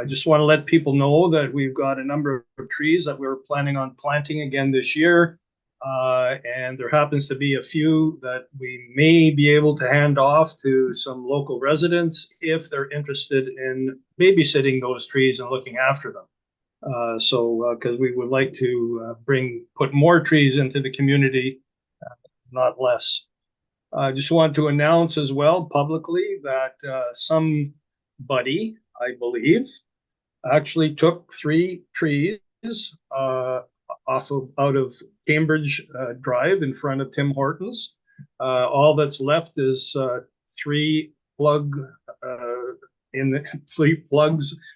just want to let people know that we've got a number of trees that we're planning on planting again this year. And there happens to be a few that we may be able to hand off to some local residents if they're interested in babysitting those trees and looking after them. Because we would like to put more trees into the community, not less. I just want to announce as well publicly that somebody, I believe, actually took 3 trees out of Cambridge Drive in front of Tim Hortons. All that's left is 3 plugs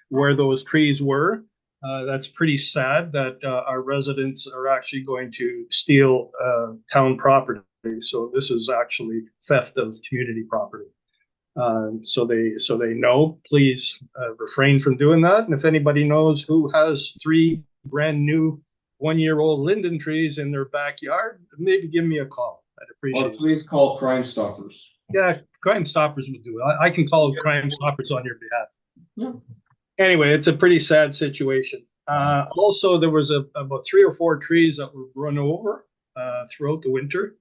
where those trees were. That's pretty sad that our residents are actually going to steal town property. So this is actually theft of community property. So they know, please refrain from doing that. And if anybody knows who has 3 brand new 1-year-old linden trees in their backyard, maybe give me a call. I'd appreciate it. Or please call Crime Stoppers. Yeah, Crime Stoppers would do it. I can call Crime Stoppers on your behalf. Yeah. Anyway, it's a pretty sad situation. Also, there was about 3 or 4 trees that were run over throughout the winter.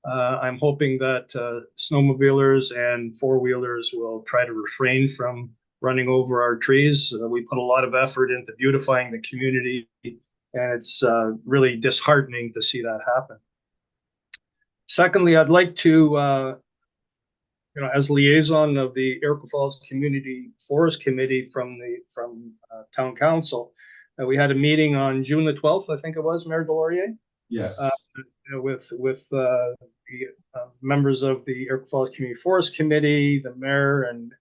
I'm hoping that snowmobilers and 4-wheelers will try to refrain from running over our trees. We put a lot of effort into beautifying the community, and it's really disheartening to see that happen. Secondly, I'd like to, as liaison of the Iroquois Falls Community Forest Committee from Town Council, we had a meeting on June the 12th, I think it was, Mayor Delorier? Yes. With the members of the Iroquois Falls Community Forest Committee, the mayor, and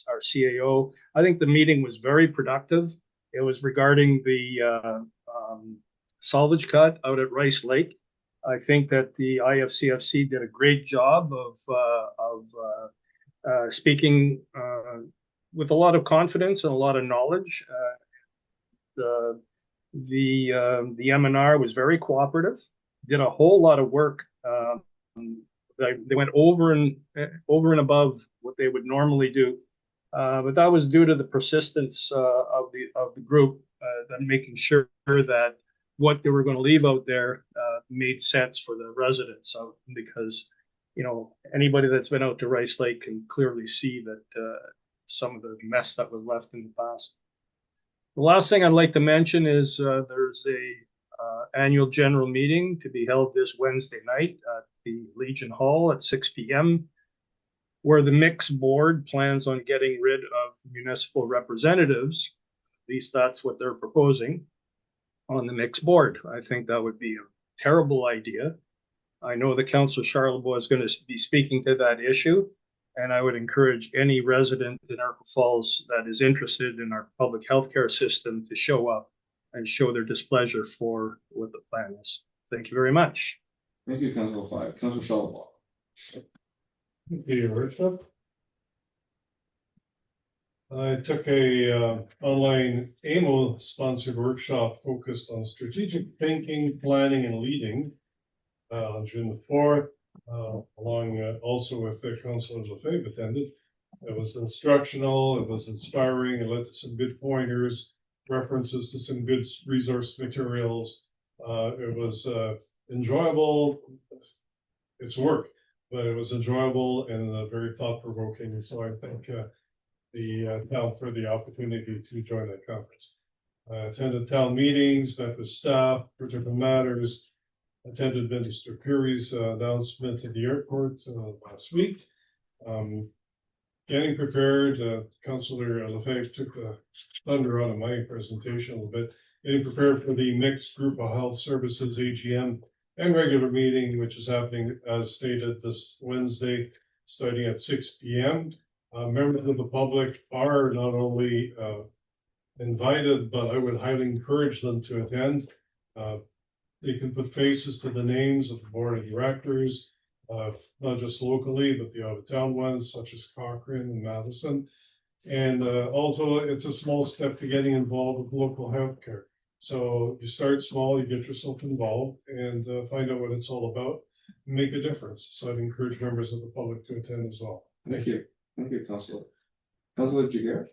our CAO. I think the meeting was very productive. It was regarding the salvage cut out at Rice Lake. I think that the IFCFC did a great job of speaking with a lot of confidence and a lot of knowledge. The MNR was very cooperative, did a whole lot of work. They went over and above what they would normally do, but that was due to the persistence of the group, that making sure that what they were going to leave out there made sense for the residents out, because anybody that's been out to Rice Lake can clearly see that some of the mess that was left in the past. The last thing I'd like to mention is there's a annual general meeting to be held this Wednesday night at the Legion Hall at 6 p.m., where the mixed board plans on getting rid of municipal representatives. At least that's what they're proposing on the mixed board. I think that would be a terrible idea. I know that Councillor Charlebois is going to be speaking to that issue, and I would encourage any resident in Iroquois Falls that is interested in our public health care system to show up and show their displeasure for what the plan is. Thank you very much. Thank you, Councilor 5. Councilor Charlebois. Thank you, Your Worship. I took a online AMO sponsored workshop focused on strategic thinking, planning, and leading on June the 4th. along also with the Councilors Lefebvre attended. It was instructional, it was inspiring, it led to some good pointers, references to some good resource materials. It was enjoyable. It's work, but it was enjoyable and very thought provoking. So I thank the town for the opportunity to join that conference. I attended town meetings, met with staff for different matters, attended Minister Curry's announcement at the airport last week. Getting prepared, Councillor Lefebvre took the thunder out of my presentation a little bit. Getting prepared for the mixed group of health services AGM and regular meeting, which is happening as stated this Wednesday, starting at 6 p.m. Members of the public are not only invited, but I would highly encourage them to attend. They can put faces to the names of the board of directors, not just locally, but the out of town ones such as Cochrane and Madison. And also it's a small step to getting involved with local healthcare. So you start small, you get yourself involved and find out what it's all about, make a difference. So I'd encourage members of the public to attend as well. Thank you. Thank you, Councillor. Councillor Jiguer.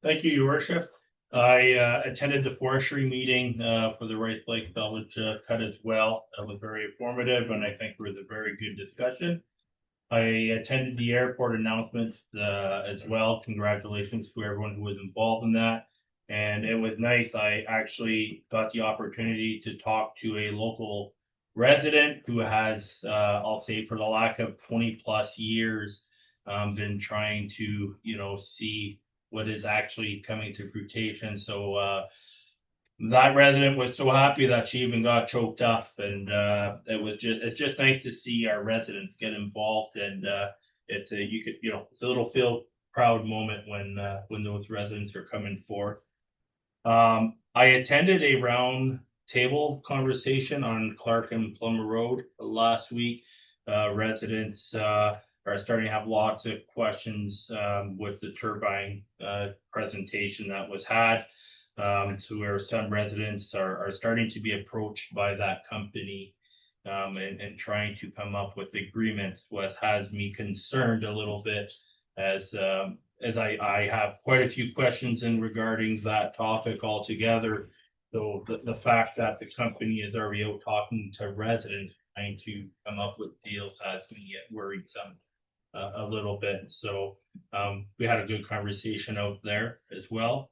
Thank you, Your Worship. I attended the forestry meeting for the Rice Lake Village cut as well. That was very informative, and I think it was a very good discussion. I attended the airport announcement as well. Congratulations to everyone who was involved in that. And it was nice. I actually got the opportunity to talk to a local resident who has, I'll say for the lack of 20 plus years, been trying to, see what is actually coming to fruition. So that resident was so happy that she even got choked up, and it's just nice to see our residents get involved, and it's a little feel proud moment when those residents are coming forth. I attended a round table conversation on Clark and Plummer Road last week. Residents are starting to have lots of questions with the turbine presentation that was had, to where some residents are starting to be approached by that company and trying to come up with agreements. What has me concerned a little bit as I have quite a few questions in regarding that topic altogether. So the fact that the company is already out talking to residents trying to come up with deals has me worried some a little bit. So we had a good conversation out there as well.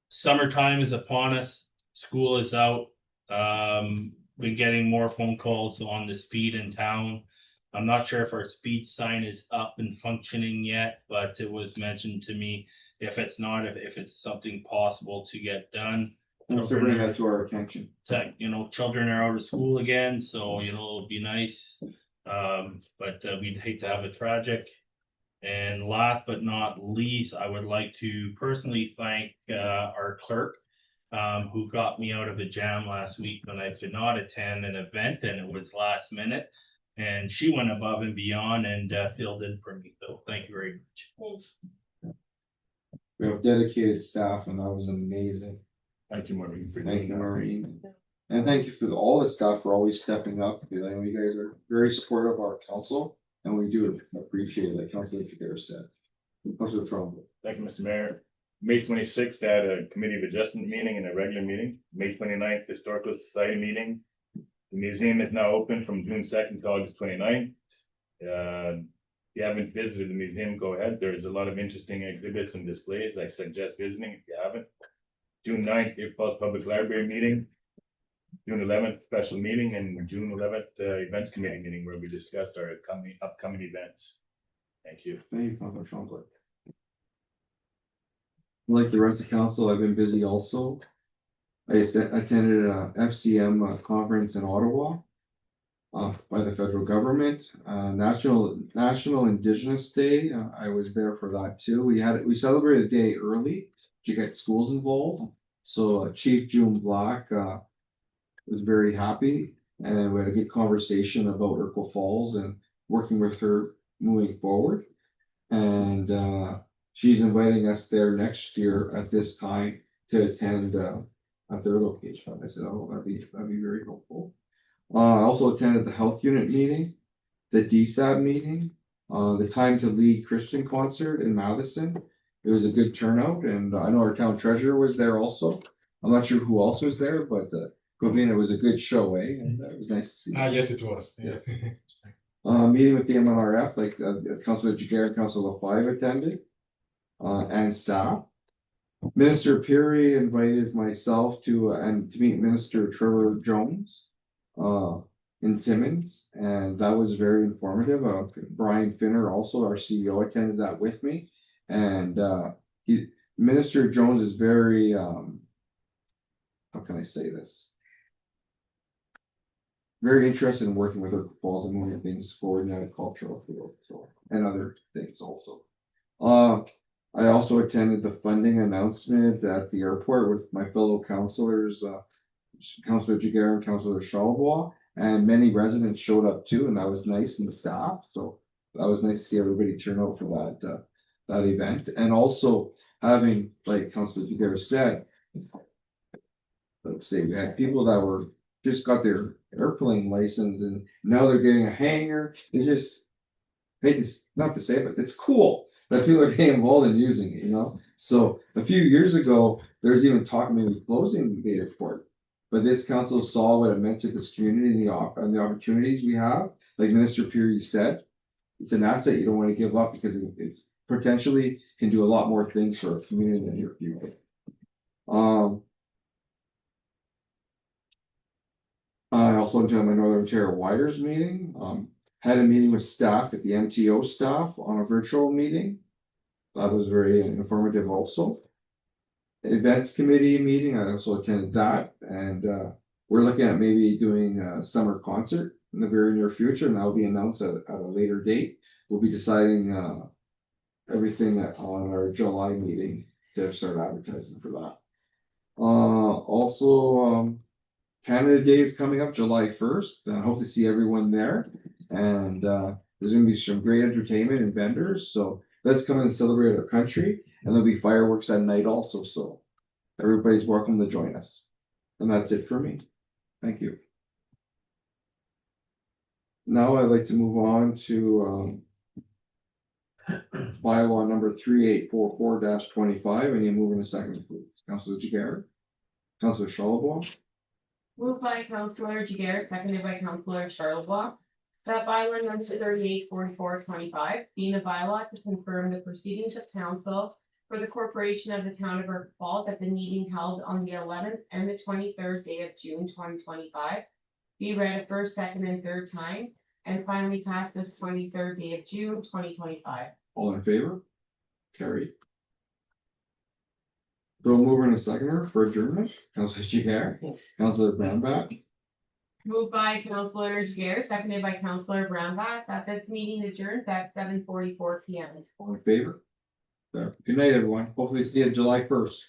Summertime is upon us. School is out. Been getting more phone calls on the speed in town. I'm not sure if our speed sign is up and functioning yet, but it was mentioned to me if it's not, if it's something possible to get done. Thanks for bringing that to our attention. Children are out of school again, so it'll be nice. But we'd hate to have it tragic. And last but not least, I would like to personally thank our clerk, who got me out of a jam last week when I could not attend an event and it was last minute. And she went above and beyond and filled in for me. So thank you very much. We have dedicated staff and that was amazing. Thank you, Maureen. Thank you, Maureen. And thank you for all the staff for always stepping up. I know you guys are very supportive of our council and we do appreciate it, like Councilor Jiguer said. Councilor Trumbull. Thank you, Mr. Mayor. May 26th, I had a committee of adjustment meeting and a regular meeting. May 29th, Historical Society meeting. The museum is now open from June 2nd to August 29th. If you haven't visited the museum, go ahead. There's a lot of interesting exhibits and displays. I suggest visiting if you haven't. June 9th, Deer Falls Public Library meeting. June 11th, special meeting, and June 11th, events committee meeting where we discussed our upcoming events. Thank you. Thank you, Councilor Trumbull. Like the rest of council, I've been busy also. I attended a FCM conference in Ottawa by the federal government. National Indigenous Day. I was there for that too. We celebrated a day early to get schools involved. So Chief June Black was very happy, and we had a good conversation about Iroquois Falls and working with her moving forward. And she's inviting us there next year at this time to attend at their location. I said, oh, that'd be very helpful. I also attended the health unit meeting, the DSAB meeting, the Time to Lead Christian concert in Madison. It was a good turnout, and I know our town treasurer was there also. I'm not sure who else was there, but Covina was a good show, eh? And it was nice to see. Yes, it was. Yes. Meeting with the MNRF, like Councilor Jiguer and Councilor LaFive attended, and staff. Minister Peary invited myself to meet Minister Trevor Jones in Timmins, and that was very informative. Brian Finner, also our CEO, attended that with me, and Minister Jones is very how can I say this? Very interested in working with our falls and moving things forward in the agricultural field, so, and other things also. I also attended the funding announcement at the airport with my fellow councilors, Councilor Jiguer and Councilor Charlebois, and many residents showed up too, and that was nice, and the staff, so that was nice to see everybody turn out for that event, and also having, like Councilor Jiguer said, let's say we had people that were just got their airplane license and now they're getting a hangar. It's just, it's not to say, but it's cool that people are getting involved in using it, you know? So a few years ago, there was even talk maybe closing the airport. But this council saw what it meant to this community and the opportunities we have. Like Minister Peary said, it's an asset you don't want to give up because it's potentially can do a lot more things for a community in the near future. I also attended my Northern Ontario Wires meeting, had a meeting with staff at the MTO staff on a virtual meeting. That was very informative also. Events committee meeting, I also attended that, and we're looking at maybe doing a summer concert in the very near future, and that will be announced at a later date. We'll be deciding everything on our July meeting to start advertising for that. Also, Canada Day is coming up July 1st. I hope to see everyone there. And there's going to be some great entertainment and vendors. So let's come and celebrate our country. And there'll be fireworks at night also. So everybody's welcome to join us. And that's it for me. Thank you. Now I'd like to move on to bylaw number 3844-25. I need to move in a second, please. Councilor Jiguer, Councilor Charlebois. Moved by Councilor Jiguer, seconded by Councilor Charlebois. That bylaw number 3844-25, being a bylaw to confirm the proceedings of council for the corporation of the town of Burke Falls at the meeting held on the 11th and the 23rd day of June 2025. Be read a first, second, and third time, and finally passed this 23rd day of June 2025. All in favor? Carried. Bill mover and a seconder for adjournment. Councilor Jiguer, Councilor Brandbach. Moved by Councilor Jiguer, seconded by Councilor Brandbach, that this meeting adjourned at 7:44 p.m. All in favor? There. Good night, everyone. Hopefully see you July 1st.